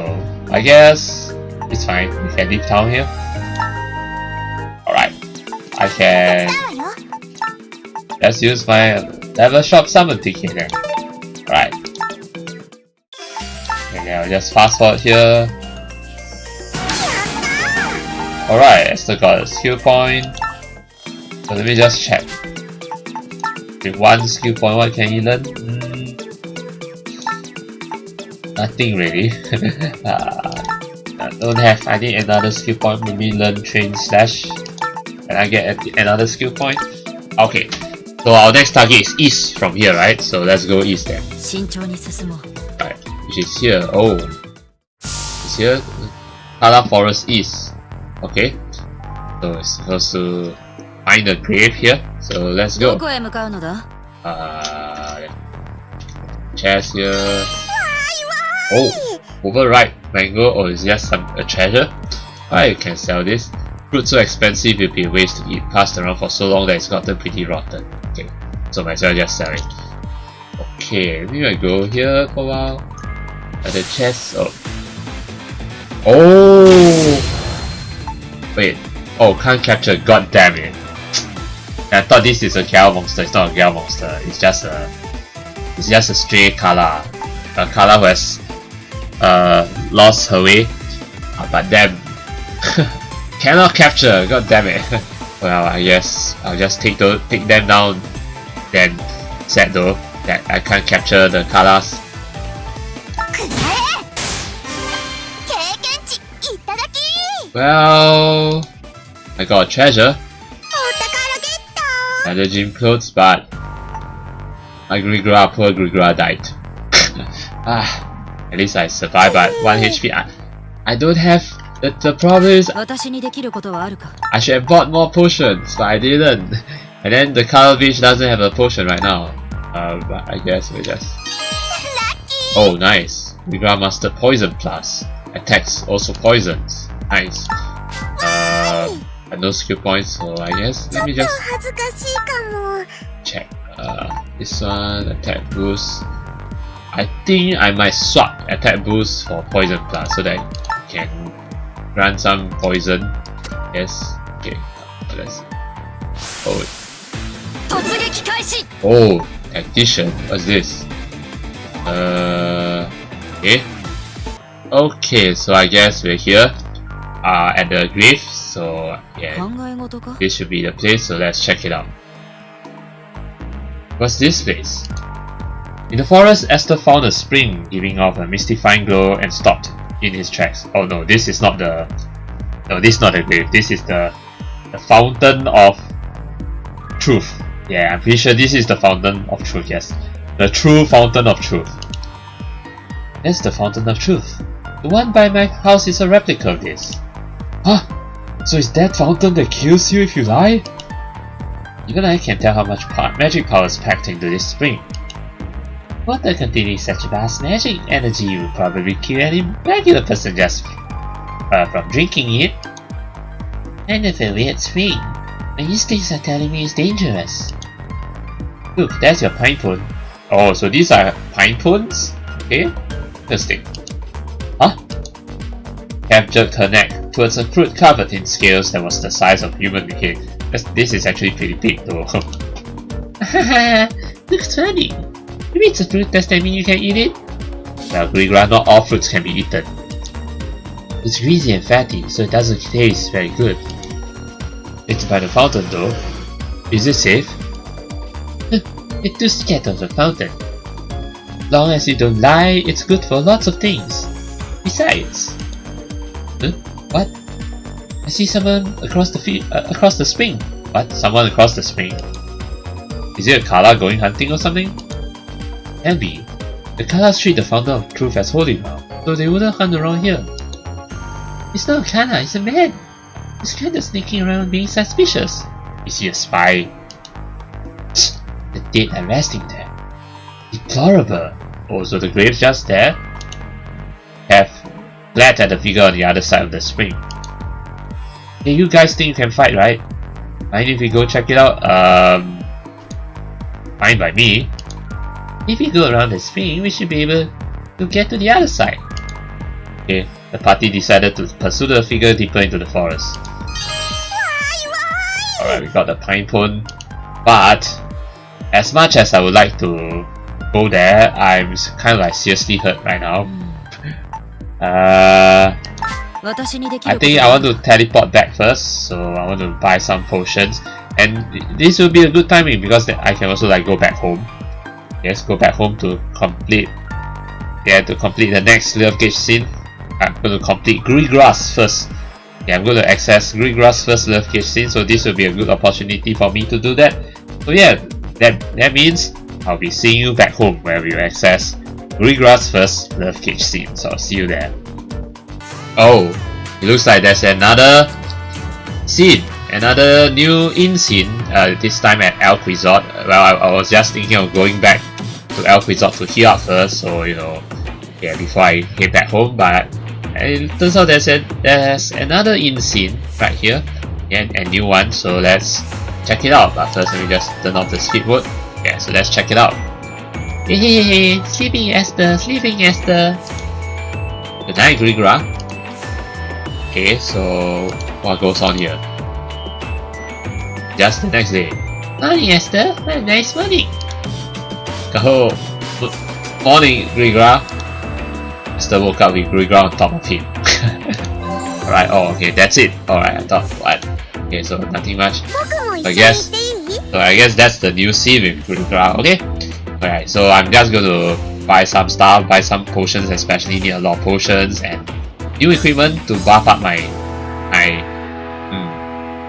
[SPEAKER 1] I guess it's fine. We can leave town here. Alright, I can... Let's use my level shop summon ticket then. Right. And then I'll just fast forward here. Alright, I still got a skill point. So let me just check. With one skill point, what can you learn? Nothing really. I don't have. I need another skill point. Maybe learn train slash. And I get another skill point. Okay. So our next target is east from here, right? So let's go east then. Right, which is here. Oh, it's here. Kala Forest East. Okay. So it's supposed to find a grave here. So let's go. Chest here. Oh, overripe mango. Oh, it's just a treasure. Alright, you can sell this. Fruit so expensive it'll be a waste to eat, passed around for so long that it's gotten pretty rotten. Okay, so might as well just sell it. Okay, maybe I go here for a while. At the chest. Oh! Wait. Oh, can't capture. God damn it. I thought this is a Gal monster. It's not a Gal monster. It's just a stray Kala. Carla who has lost her way. But damn, cannot capture. God damn it. Well, I guess I'll just take them down. Then sad though that I can't capture the Carlas.
[SPEAKER 2] くらえ経験値いただき
[SPEAKER 1] Well, I got a treasure.
[SPEAKER 2] お宝ゲット
[SPEAKER 1] Another gym clothes, but my poor Gurigura died. At least I survived, but 1 HP. I don't have. The problem is,
[SPEAKER 4] 私にできることはあるか
[SPEAKER 1] I should have bought more potions, but I didn't. And then the Color Beach doesn't have a potion right now. But I guess we just. Oh, nice. Gurigura mastered Poison Plus. Attacks also poisons. Nice. No skill points, so I guess let me just
[SPEAKER 2] 恥ずかしいかも
[SPEAKER 1] check. This one, attack boost. I think I might swap attack boost for poison plus so that I can grant some poison. Yes. Okay. Let's. Oh.
[SPEAKER 4] 突撃開始
[SPEAKER 1] Oh, tactician. What's this? Okay. Okay, so I guess we're here. At the grave. So yeah.
[SPEAKER 4] 考え事か
[SPEAKER 1] This should be the place, so let's check it out. What's this place? In the forest, Esther found a spring giving off a mystifying glow and stopped in his tracks. Oh no, this is not the... No, this is not the grave. This is the fountain of truth. Yeah, I'm pretty sure this is the fountain of truth, yes. The true fountain of truth. That's the fountain of truth. The one by my house is a replica of this. Huh? So is that fountain that kills you if you lie? Even I can tell how much magic power is packed into this spring. Water containing such vast magic energy would probably kill any regular person just from drinking it. Kind of a weird spring. My instincts are telling me it's dangerous. Look, there's your pine cone. Oh, so these are pine cones? Okay, interesting. Huh? Cap jerked her neck towards a fruit covered in scales that was the size of human head. This is actually pretty big though. Haha, looks funny. Maybe it's a fruit, does that mean you can eat it? Well, Gurigura, not all fruits can be eaten. It's greasy and fatty, so it doesn't taste very good. It's by the fountain though. Is it safe? It's too scared of the fountain. Long as you don't lie, it's good for lots of things. Besides... Huh? What? I see someone across the spring. What? Someone across the spring? Is it a Kala going hunting or something? Can be. The Kalas treat the fountain of truth as holy now, so they wouldn't hunt around here. It's not a Kala, it's a man. He's kind of sneaking around being suspicious. Is he a spy? The dead are resting there. Deplorable. Oh, so the grave's just there? Have glad at the figure on the other side of the spring. Hey, you guys think you can fight, right? Mind if we go check it out? Fine by me. If we go around the spring, we should be able to get to the other side. Okay, the party decided to pursue the figure deeper into the forest. Alright, we got the pine cone. But, as much as I would like to go there, I'm kind of like seriously hurt right now. I think I want to teleport back first, so I want to buy some potions. And this will be a good timing because I can also like go back home. Yes, go back home to complete the next Love Gauge scene. I'm going to complete Gurigura's first. Yeah, I'm going to access Gurigura's first Love Gauge scene, so this will be a good opportunity for me to do that. So yeah, that means I'll be seeing you back home where we will access Gurigura's first Love Gauge scene. So I'll see you there. Oh, it looks like there's another scene. Another new inn scene, this time at Elk Resort. Well, I was just thinking of going back to Elk Resort to heal up first, so you know, yeah, before I head back home. But it turns out there's another inn scene right here, and a new one. So let's check it out. But first, let me just turn off the skip mode. Yeah, so let's check it out. Hey, sleeping Esther, sleeping Esther. Good night, Gurigura. Okay, so what goes on here? Just the next day. Morning, Esther. What a nice morning. Oh, Morning, Gurigura. Esther woke up with Gurigura on top of him. Alright, oh okay, that's it. Alright, I thought what? Okay, so nothing much. I guess that's the new scene with Gurigura, okay? Alright, so I'm just gonna buy some stuff, buy some potions, especially need a lot of potions and new equipment to buff up my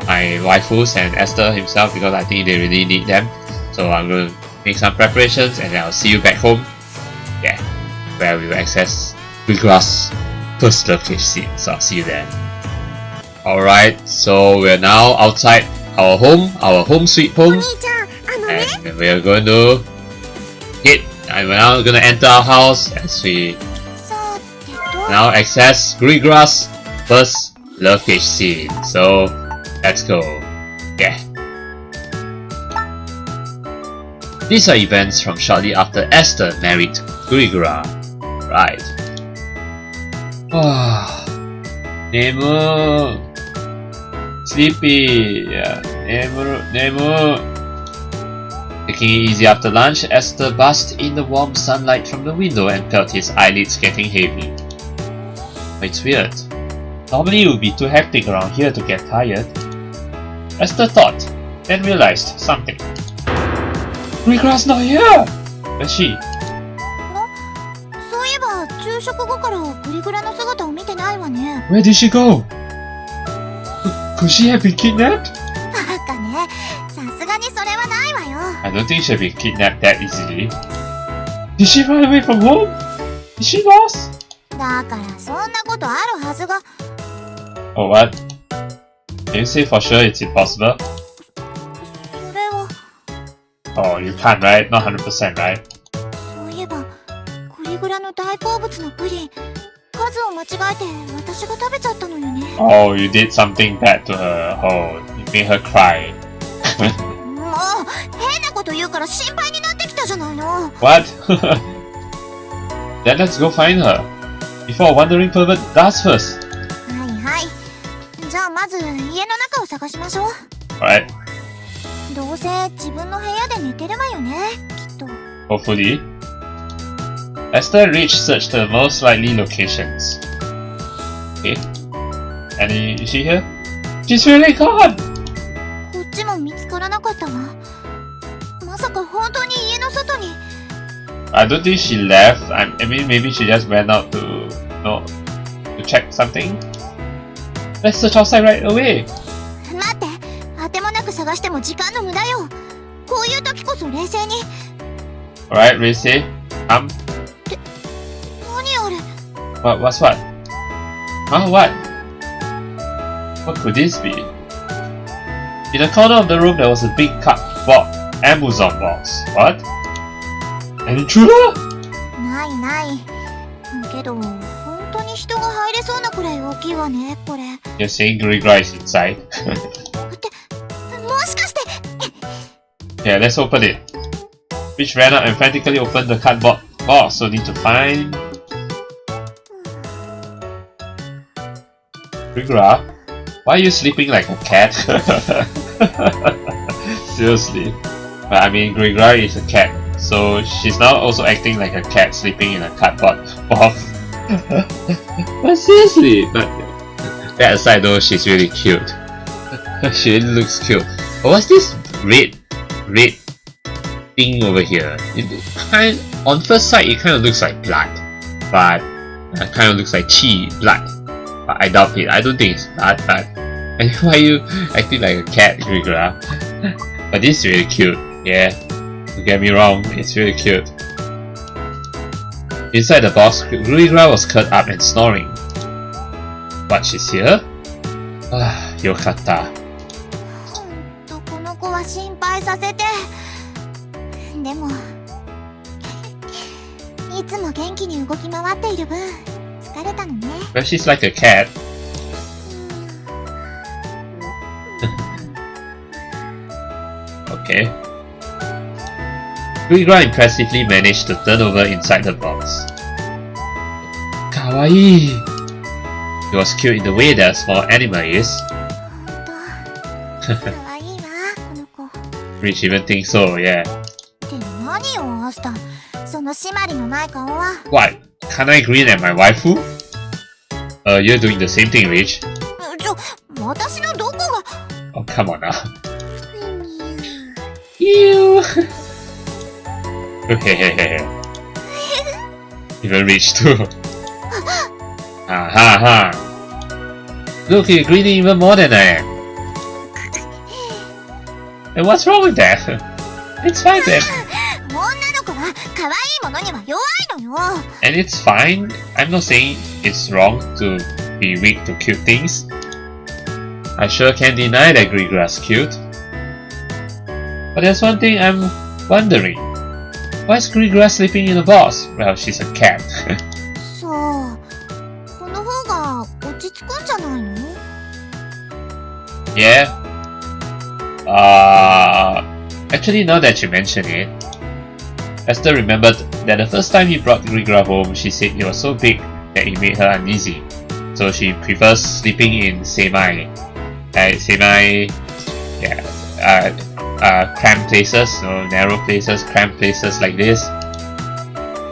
[SPEAKER 1] waifus and Esther himself, because I think they really need them. So I'm gonna make some preparations and then I'll see you back home. Yeah, where we will access Gurigura's first love cage scene. So I'll see you there. Alright, so we're now outside our home sweet home, and we're going to and we're now going to enter our house as we now access Gurigura's first love cage scene. So let's go. Yeah. These are events from shortly after Esther married Gurigura. Right. Nemu. Sleepy. Yeah. Nemu. Taking it easy after lunch, Esther basked in the warm sunlight from the window and felt his eyelids getting heavy. It's weird. Normally it would be too hectic around here to get tired. Esther thought, then realized something. Gurigura's not here! Where's she?
[SPEAKER 2] そういえば昼食後からグリグラの姿を見てないわね。
[SPEAKER 1] Where did she go? Could she have been kidnapped?
[SPEAKER 2] バカね。さすがにそれはないわよ。
[SPEAKER 1] I don't think she'll be kidnapped that easily. Did she run away from home? Is she lost?
[SPEAKER 2] だからそんなことあるはずが。
[SPEAKER 1] Oh what? Can you say for sure it's impossible?
[SPEAKER 2] それは。
[SPEAKER 1] Oh, you can't, right? Not 100%, right?
[SPEAKER 2] そういえばグリグラの大好物のプリン、数を間違えて私が食べちゃったのよね。
[SPEAKER 1] Oh, you did something bad to her. Oh, you made her cry.
[SPEAKER 2] もう変なこと言うから心配になってきたじゃないの。
[SPEAKER 1] What? Then let's go find her. Before wandering pervert does first.
[SPEAKER 2] はいはい。じゃあまず家の中を探しましょう。
[SPEAKER 1] Alright,
[SPEAKER 2] どうせ自分の部屋で寝てるわよね、きっと。
[SPEAKER 1] hopefully. Esther reached search the most likely locations. Okay. Is she here? She's really gone!
[SPEAKER 2] こっちも見つからなかったわ。まさか本当に家の外に。
[SPEAKER 1] I don't think she left. I mean, maybe she just went out to check something. Let's search outside right away.
[SPEAKER 2] 待って、あてもなく探しても時間の無駄よ。こういう時こそ冷静に。
[SPEAKER 1] Alright, Racy.
[SPEAKER 2] 何あれ。
[SPEAKER 1] What's what? Huh, what? What could this be? In the corner of the room there was a big cardboard Amazon box. What? An intruder?
[SPEAKER 2] ないない。けど本当に人が入れそうなくらい大きいわね、これ。
[SPEAKER 1] You're saying Gurigura is inside?
[SPEAKER 2] もしかして。
[SPEAKER 1] Yeah, let's open it. Which ran up and frantically opened the cardboard box, so need to find... Gurigura? Why are you sleeping like a cat? Seriously. But I mean, Gurigura is a cat, so she's now also acting like a cat sleeping in a cardboard box. But seriously, but that aside though, she's really cute. She really looks cute. But what's this red thing over here? On first sight, it kind of looks like blood, but it kind of looks like blood. But I doubt it. I don't think it's blood. But and why are you acting like a cat, Gurigura? But this is really cute. Yeah, don't get me wrong, it's really cute. Inside the box, Gurigura was curled up and snoring. What, she's here? Ah, yokatta.
[SPEAKER 2] ほんとこの子は心配させて。でもいつも元気に動き回っている分疲れたのね。
[SPEAKER 1] But she's like a cat. Okay. Gurigura impressively managed to turn over inside the box. Kawaii! It was cute in the way that a small animal is.
[SPEAKER 2] ほんと可愛いわこの子。
[SPEAKER 1] Rich even thinks so, yeah.
[SPEAKER 2] って何よアスタ、その締まりのない顔は。
[SPEAKER 1] What? Can't I grin at my waifu? You're doing the same thing, Rich.
[SPEAKER 2] 私のどこが。
[SPEAKER 1] Oh, come on now. Ew! Even Rich too. Ha. Look, you're grinning even more than I am. And what's wrong with that? It's fine then.
[SPEAKER 2] 女の子は可愛いものには弱いのよ。
[SPEAKER 1] And it's fine. I'm not saying it's wrong to be weak to cute things. I sure can't deny that Gurigura's cute. But there's one thing I'm wondering. Why is Gurigura sleeping in a box? Well, she's a cat.
[SPEAKER 2] そう。この方が落ち着くんじゃないの？
[SPEAKER 1] Yeah. Actually, now that you mention it, Esther remembered that the first time he brought Gurigura home, she said it was so big that it made her uneasy. So she prefers sleeping in cramped places, narrow places, cramped places like this.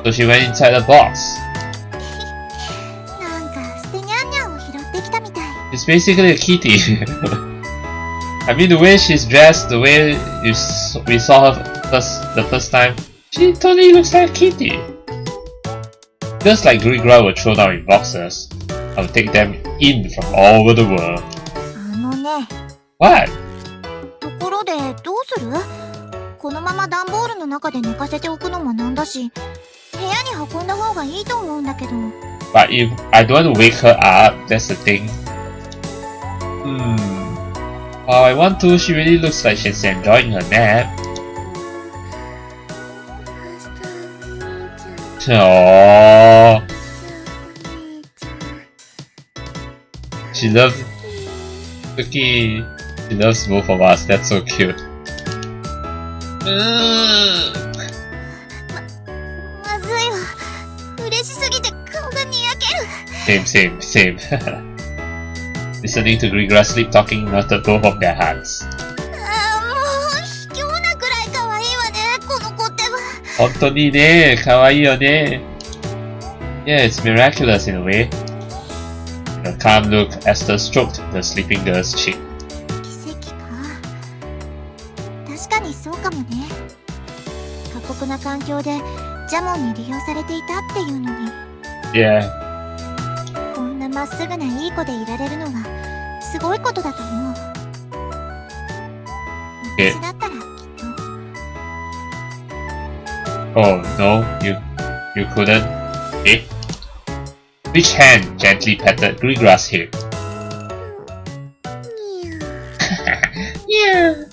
[SPEAKER 1] So she went inside the box.
[SPEAKER 2] なんか捨てにゃんにゃんを拾ってきたみたい。
[SPEAKER 1] It's basically a kitty. I mean, the way she's dressed, the way we saw her the first time, she totally looks like a kitty. Just like Gurigura were thrown out in boxes, I would take them in from all over the world.
[SPEAKER 2] ね。
[SPEAKER 1] What?
[SPEAKER 2] ところでどうする？このまま段ボールの中で寝かせておくのもなんだし、部屋に運んだ方がいいと思うんだけど。
[SPEAKER 1] But if I don't want to wake her up, that's the thing. Oh, I want to. She really looks like she's enjoying her nap. Oh, she loves Cookie. She loves both of us. That's so cute.
[SPEAKER 2] まずいわ。嬉しすぎて顔がにやける。
[SPEAKER 1] Same. Listening to Gurigura sleep talking melted both of their hearts.
[SPEAKER 2] もう卑怯なくらい可愛いわね、この子ってば。
[SPEAKER 1] 本当にね、可愛いよね。Yeah, it's miraculous in a way. In a calm look, Esther stroked the sleeping girl's cheek.
[SPEAKER 2] 奇跡か。確かにそうかもね。過酷な環境でジャモンに利用されていたっていうのに。
[SPEAKER 1] Yeah.
[SPEAKER 2] こんなまっすぐないい子でいられるのはすごいことだと思う。私だったらきっと。
[SPEAKER 1] Oh no, you couldn't. Eh? Which hand gently patted Gurigura's head? Yeah.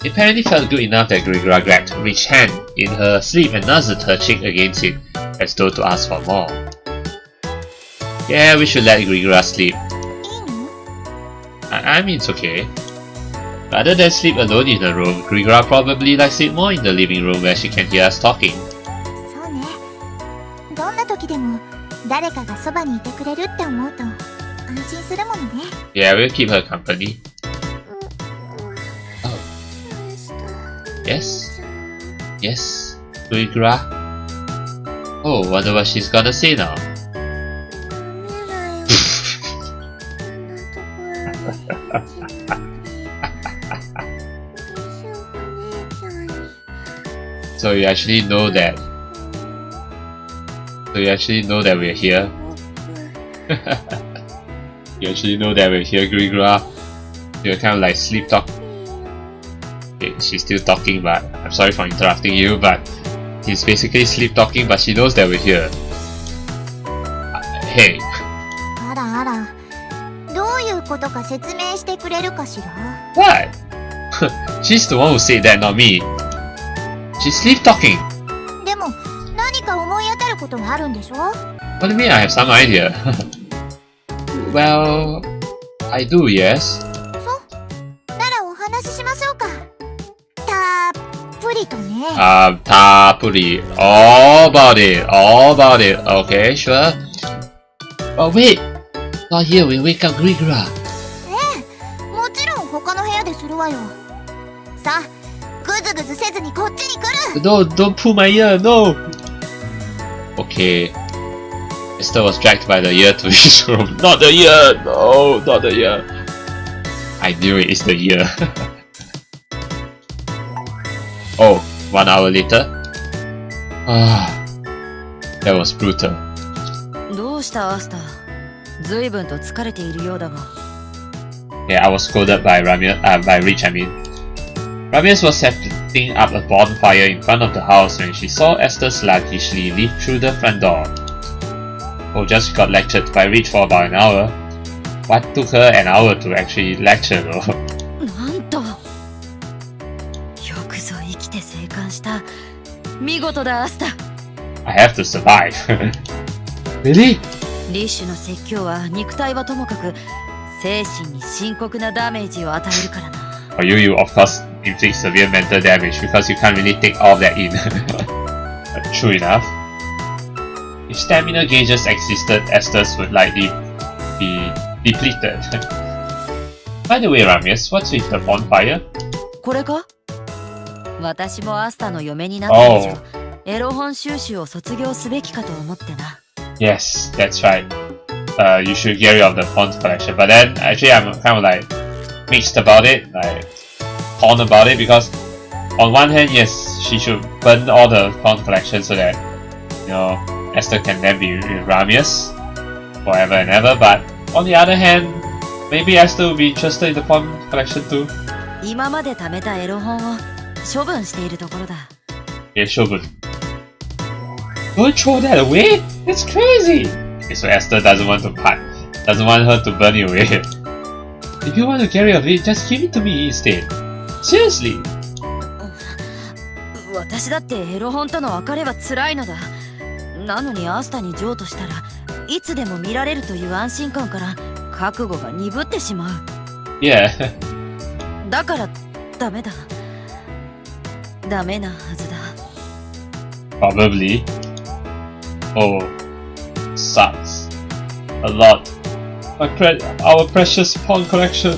[SPEAKER 1] It apparently felt good enough that Gurigura grabbed Rich's hand in her sleep and nuzzled her cheek against it, as though to ask for more. Yeah, we should let Gurigura sleep.
[SPEAKER 2] いいの？
[SPEAKER 1] I mean, it's okay. Rather than sleep alone in her room, Gurigura probably likes it more in the living room where she can hear us talking.
[SPEAKER 2] そうね。どんな時でも誰かがそばにいてくれるって思うと安心するものね。
[SPEAKER 1] Yeah, we'll keep her company. Oh. Yes? Yes? Gurigura? Oh, wonder what she's gonna say now. So you actually know that. We're here. You actually know that we're here, Gurigura. You're kind of like sleep talk. Okay, she's still talking, but I'm sorry for interrupting you. But he's basically sleep talking, but she knows that we're here. Hey.
[SPEAKER 2] あらあら。どういうことか説明してくれるかしら？
[SPEAKER 1] What? She's the one who said that, not me. She's sleep talking.
[SPEAKER 2] でも何か思い当たることがあるんでしょ？
[SPEAKER 1] What do you mean? I have some idea. Well, I do, yes.
[SPEAKER 2] ならお話ししましょうか。たっぷりとね。
[SPEAKER 1] たっぷり. All about it. Okay, sure. But wait. Not here, we wake up Gurigura.
[SPEAKER 2] もちろん他の部屋でするわよ。さあ、グぐずぐずせずにこっちに来る。
[SPEAKER 1] No, don't pull my ear, no! Okay. Esther was dragged by the ear to his room. Not the ear! No, not the ear. I knew it, it's the ear. Oh, 1 hour later? Ah, that was brutal.
[SPEAKER 4] どうしたアスター？随分と疲れているようだが。
[SPEAKER 1] Yeah, I was scolded by by Rich, I mean. Ramirez was setting up a bonfire in front of the house when she saw Esther sluggishly leave through the front door. Oh, just got lectured by Rich for about an hour. What took her an hour to actually lecture though?
[SPEAKER 4] なんと。よくぞ生きて生還した。見事だアスター。
[SPEAKER 1] I have to survive. Really?
[SPEAKER 4] リッシュの説教は肉体はともかく精神に深刻なダメージを与えるからな。
[SPEAKER 1] For you, of course, inflict severe mental damage because you can't really take all that in. True enough. If stamina gauges existed, Esther's would likely be depleted. By the way, Ramirez, what's with the bonfire?
[SPEAKER 4] これか？私もアスタの嫁になった以上、エロ本収集を卒業すべきかと思ってな。
[SPEAKER 1] Yes, that's right. You should get rid of the porn collection. But then, actually, I'm kind of like mixed about it, like torn about it, because on one hand, yes, she should burn all the porn collection so that, you know, Esther can then be with Ramirez forever and ever. But on the other hand, maybe Esther will be interested in the porn collection too.
[SPEAKER 4] 今まで貯めたエロ本を処分しているところだ。
[SPEAKER 1] Yeah, Shogun. Don't throw that away! It's crazy! Okay, so Esther doesn't want her to burn it away. If you want to get rid of it, just give it to me instead. Seriously!
[SPEAKER 4] 私だってエロ本との別れは辛いのだ。なのにアスタに譲渡したらいつでも見られるという安心感から覚悟が鈍ってしまう。
[SPEAKER 1] Yeah.
[SPEAKER 4] だからダメだ。ダメなはずだ。
[SPEAKER 1] Probably. Oh, sucks. A lot. Our precious porn collection.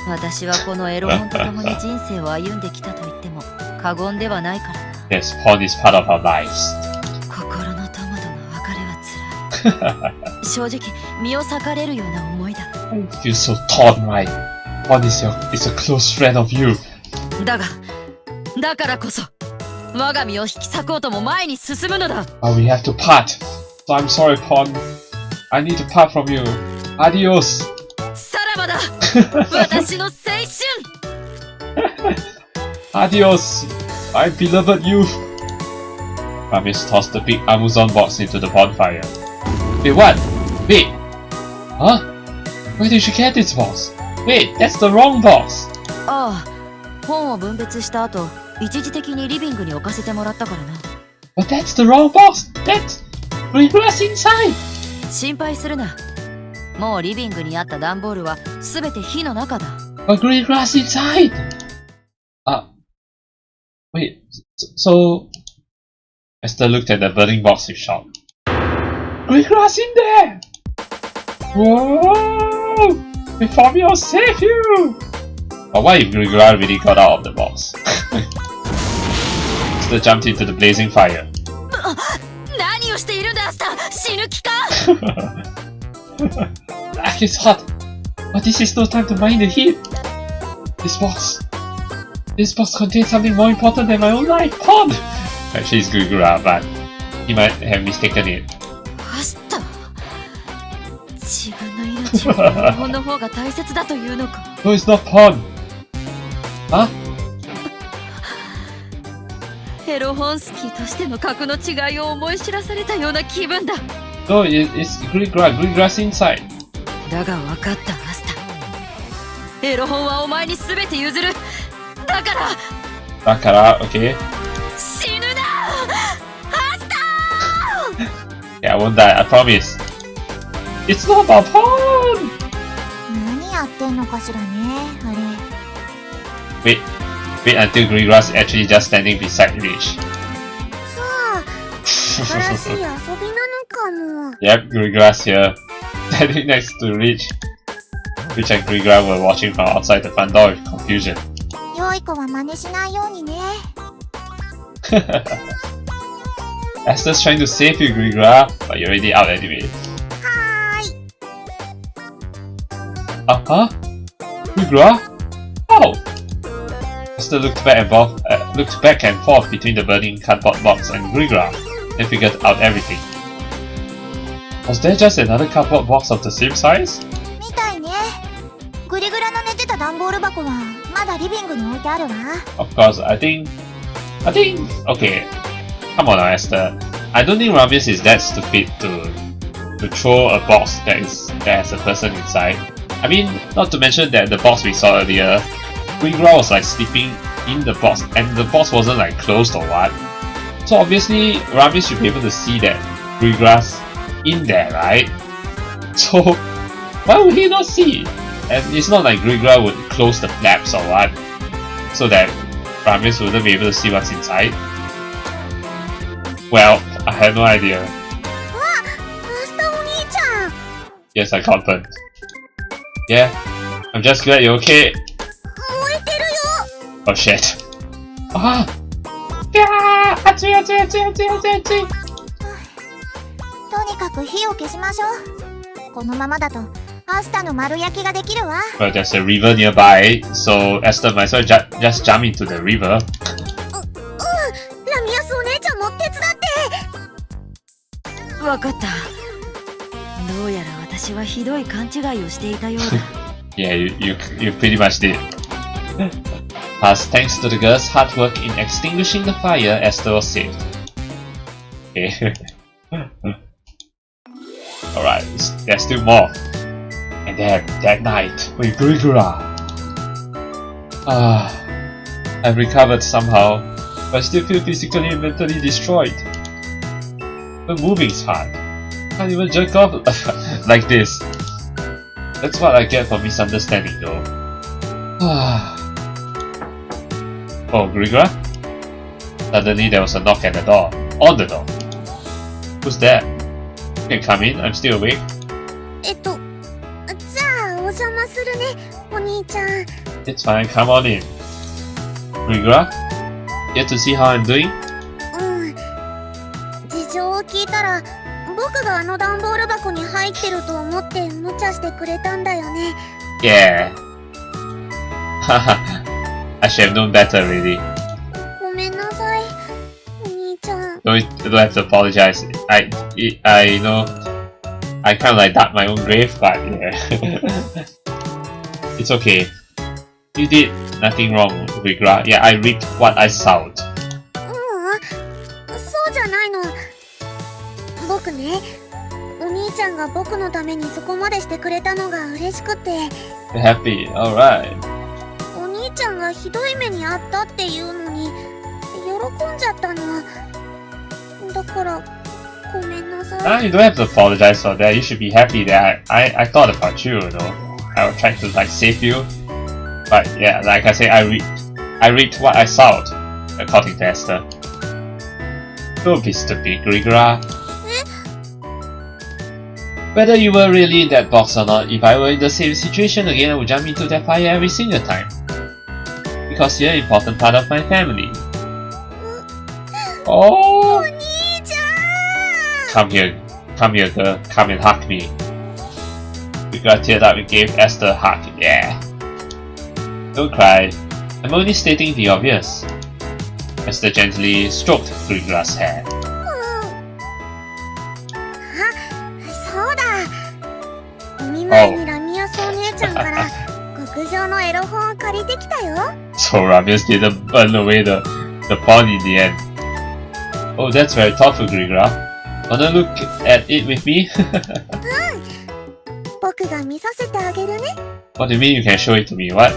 [SPEAKER 4] 私はこのエロ本と共に人生を歩んできたと言っても過言ではないからな。
[SPEAKER 1] Yes, porn is part of our lives.
[SPEAKER 4] 心の友との別れは辛い。正直身を裂かれるような思いだ。
[SPEAKER 1] I feel so torn, right? Porn is a close friend of you.
[SPEAKER 4] だからこそ我が身を引き裂こうとも前に進むのだ。
[SPEAKER 1] Oh, we have to part. So I'm sorry, porn. I need to part from you. Adios.
[SPEAKER 4] さらばだ。私の青春。
[SPEAKER 1] Adios, my beloved youth. Ramirez tossed the big Amazon box into the bonfire. Wait, what? Wait. Huh? Where did you get this box? Wait, that's the wrong box.
[SPEAKER 4] ああ、本を分別した後、一時的にリビングに置かせてもらったからな。
[SPEAKER 1] But that's the wrong box. That's Gurigura's inside.
[SPEAKER 4] 心配するな。もうリビングにあった段ボールはすべて火の中だ。
[SPEAKER 1] But Gurigura's inside. Wait. So Esther looked at the burning box with shock. Gurigura's in there. Whoa! Before me, I'll save you. But what if Gurigura really got out of the box? Esther jumped into the blazing fire.
[SPEAKER 4] 何をしているんだアスタ。死ぬ気か。
[SPEAKER 1] It's hot, but this is no time to mind the heat. This box contains something more important than my own life, porn. Actually, it's Gurigura, but he might have mistaken it.
[SPEAKER 4] アスタ。自分の命より日本の方が大切だというのか。
[SPEAKER 1] No, it's not porn. Huh?
[SPEAKER 4] エロ本好きとしての格の違いを思い知らされたような気分だ。
[SPEAKER 1] No, it's Gurigura. Gurigura's inside.
[SPEAKER 4] だが分かったアスタ。エロ本はお前に全て譲る。だから。Okay.
[SPEAKER 3] 死ぬなアスター。
[SPEAKER 1] Yeah, I won't die. I promise. It's not about porn.
[SPEAKER 2] 何やってんのかしらね、あれ。
[SPEAKER 1] Wait until Gurigura's actually just standing beside Rich.
[SPEAKER 2] さあ、素晴らしい遊びなのかも。
[SPEAKER 1] Yep, Gurigura's here, standing next to Rich. Which and Gurigura were watching from outside the front door with confusion.
[SPEAKER 2] 良い子は真似しないようにね。
[SPEAKER 1] Esther's trying to save you, Gurigura, but you're already out anyway.
[SPEAKER 2] はーい。
[SPEAKER 1] Huh? Gurigura? Oh! Esther looked back and forth between the burning cardboard box and Gurigura, and figured out everything. Was there just another cardboard box of the same size?
[SPEAKER 2] みたいね。グリグラの寝てた段ボール箱はまだリビングに置いてあるわ。
[SPEAKER 1] Of course, I think, okay, come on now, Esther. I don't think Ramis is that stupid to throw a box that has a person inside. I mean, not to mention that the box we saw earlier, Gurigura was like sleeping in the box, and the box wasn't like closed or what. So obviously, Ramis should be able to see that Gurigura's in there, right? So why would he not see? And it's not like Gurigura would close the flaps or what, so that Ramis wouldn't be able to see what's inside. Well, I have no idea.
[SPEAKER 2] あ、明日お兄ちゃん。
[SPEAKER 1] Yes, I confirmed. Yeah, I'm just glad you're okay.
[SPEAKER 2] 燃えてるよ。
[SPEAKER 1] Oh shit. Ah! Yeah! 熱い熱い熱い熱い熱い熱い。
[SPEAKER 2] とにかく火を消しましょう。このままだとアスタの丸焼きができるわ。
[SPEAKER 1] Well, there's a river nearby, so Esther might as well just jump into the river.
[SPEAKER 2] ラミアスお姉ちゃんも手伝って。
[SPEAKER 4] わかった。どうやら私はひどい勘違いをしていたようだ。
[SPEAKER 1] Yeah, you pretty much did. As thanks to the girls' hard work in extinguishing the fire, Esther was saved. Okay. Alright, there's still more. And then, that night, with Gurigura. I've recovered somehow, but I still feel physically and mentally destroyed. But moving's hard. Can't even jerk off like this. That's what I get for misunderstanding though. Oh, Gurigura? Suddenly there was a knock at the door. On the door. Who's there? You can come in, I'm still awake.
[SPEAKER 2] じゃあお邪魔するね、お兄ちゃん。
[SPEAKER 1] It's fine, come on in. Gurigura? Get to see how I'm doing?
[SPEAKER 2] 事情を聞いたら、僕があの段ボール箱に入ってると思って無茶してくれたんだよね。
[SPEAKER 1] Yeah. Haha. I should have known better already.
[SPEAKER 2] ごめんなさい、お兄ちゃん。
[SPEAKER 1] Don't have to apologize. I know I kind of like dug my own grave, but yeah. It's okay. You did nothing wrong, Gurigura. Yeah, I reaped what I sowed.
[SPEAKER 2] そうじゃないの。僕ね、お兄ちゃんが僕のためにそこまでしてくれたのが嬉しくて。
[SPEAKER 1] You're happy, alright.
[SPEAKER 2] お兄ちゃんがひどい目にあったっていうのに喜んじゃったの。だからごめんなさい。
[SPEAKER 1] You don't have to apologize for that. You should be happy that I thought about you, you know. I was trying to like save you. But yeah, like I say, I reaped what I sowed, according to Esther. Don't be stupid, Gurigura. Whether you were really in that box or not, if I were in the same situation again, I would jump into that fire every single time. Because you're an important part of my family. Oh! Come here, girl. Come and hug me. Gurigura teared up and gave Esther a hug. Yeah. Don't cry. I'm only stating the obvious. Esther gently stroked Gurigura's hair.
[SPEAKER 2] そうだ。お見舞いにラミアスお姉ちゃんから極上のエロ本を借りてきたよ。
[SPEAKER 1] So Ramis didn't burn away the pawn in the end. Oh, that's very thoughtful, Gurigura. Wanna look at it with me?
[SPEAKER 2] 僕が見させてあげるね。
[SPEAKER 1] What do you mean you can show it to me? What?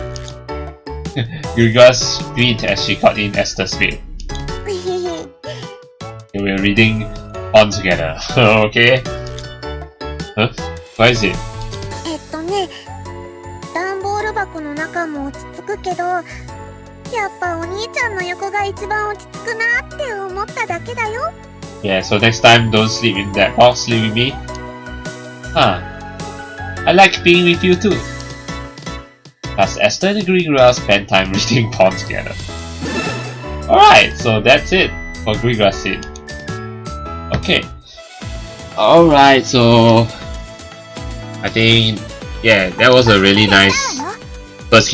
[SPEAKER 1] Gurigura screamed as she got in Esther's bed. They were reading on together. Okay? Huh? What is it?
[SPEAKER 2] 段ボール箱の中も落ち着くけど、やっぱお兄ちゃんの横が一番落ち着くなって思っただけだよ。
[SPEAKER 1] Yeah, so next time don't sleep in that box, sleep with me. Huh. I like being with you too. Does Esther and Gurigura spend time reading porn together? Alright, so that's it for Gurigura scene. Okay. Alright, so I think, yeah, that was a really nice first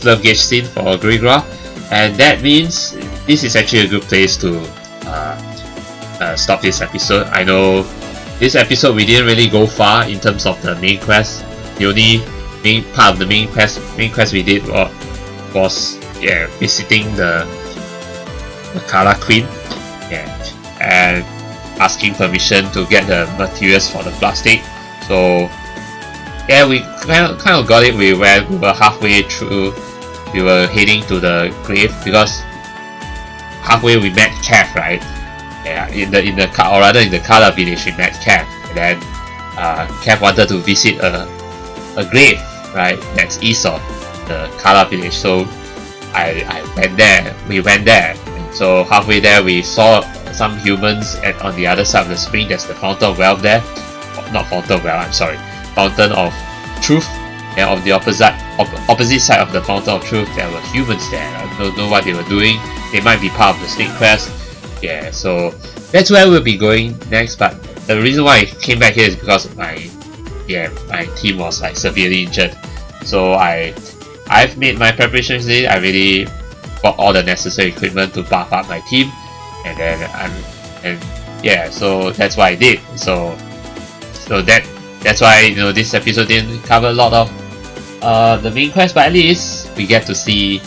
[SPEAKER 1] love gauge scene for Gurigura, and that means this is actually a good place to stop this episode. I know this episode we didn't really go far in terms of the main quest. The only main part of the main quest we did was visiting the Kala Queen, and asking permission to get the materials for the plastic. So yeah, we kind of got it. We were halfway through. We were heading to the grave because halfway we met Kev, right? Yeah, in the Kala village we met Kev, and then Kev wanted to visit a grave, right? That's east of the Kala village. So I went there. We went there. And so halfway there we saw some humans on the other side of the spring. There's the fountain of wealth there. Not fountain of wealth, I'm sorry. Fountain of truth. And on the opposite side of the fountain of truth, there were humans there. I don't know what they were doing. They might be part of the snake quest. Yeah, so that's where we'll be going next. But the reason why I came back here is because my team was like severely injured. So I've made my preparations today. I really got all the necessary equipment to buff up my team, and then so that's what I did. So that's why this episode didn't cover a lot of the main quest, but at least we get to see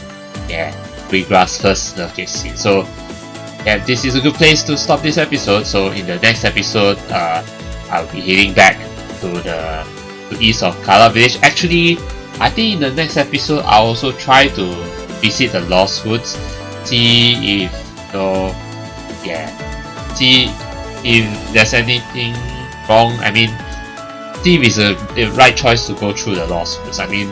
[SPEAKER 1] Gurigura's first love gauge scene. So yeah, this is a good place to stop this episode. So in the next episode, I'll be heading back to east of Kala village. Actually, I think in the next episode I'll also try to visit the Lost Woods, see if see if there's anything wrong. I mean, see if it's the right choice to go through the Lost Woods. I mean,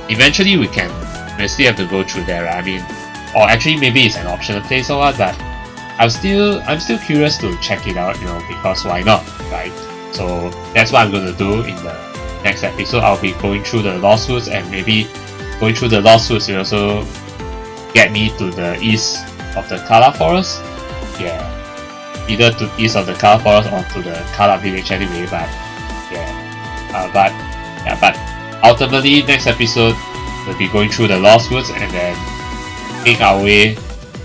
[SPEAKER 1] eventually we still have to go through there, right? I mean, or actually maybe it's an optional place or what, but I'm still curious to check it out, because why not, right? So that's what I'm going to do in the next episode. I'll be going through the Lost Woods, and maybe going through the Lost Woods will also get me to the east of the Kala forest. Yeah, either to east of the Kala forest or to the Kala village anyway. But ultimately next episode we'll be going through the Lost Woods and then make our way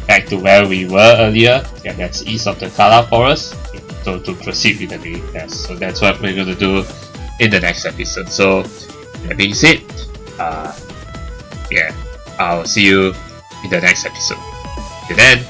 [SPEAKER 1] back to where we were earlier. Yeah, that's east of the Kala forest. So to proceed with the main quest. So that's what we're going to do in the next episode. So that being said, I'll see you in the next episode. Till then,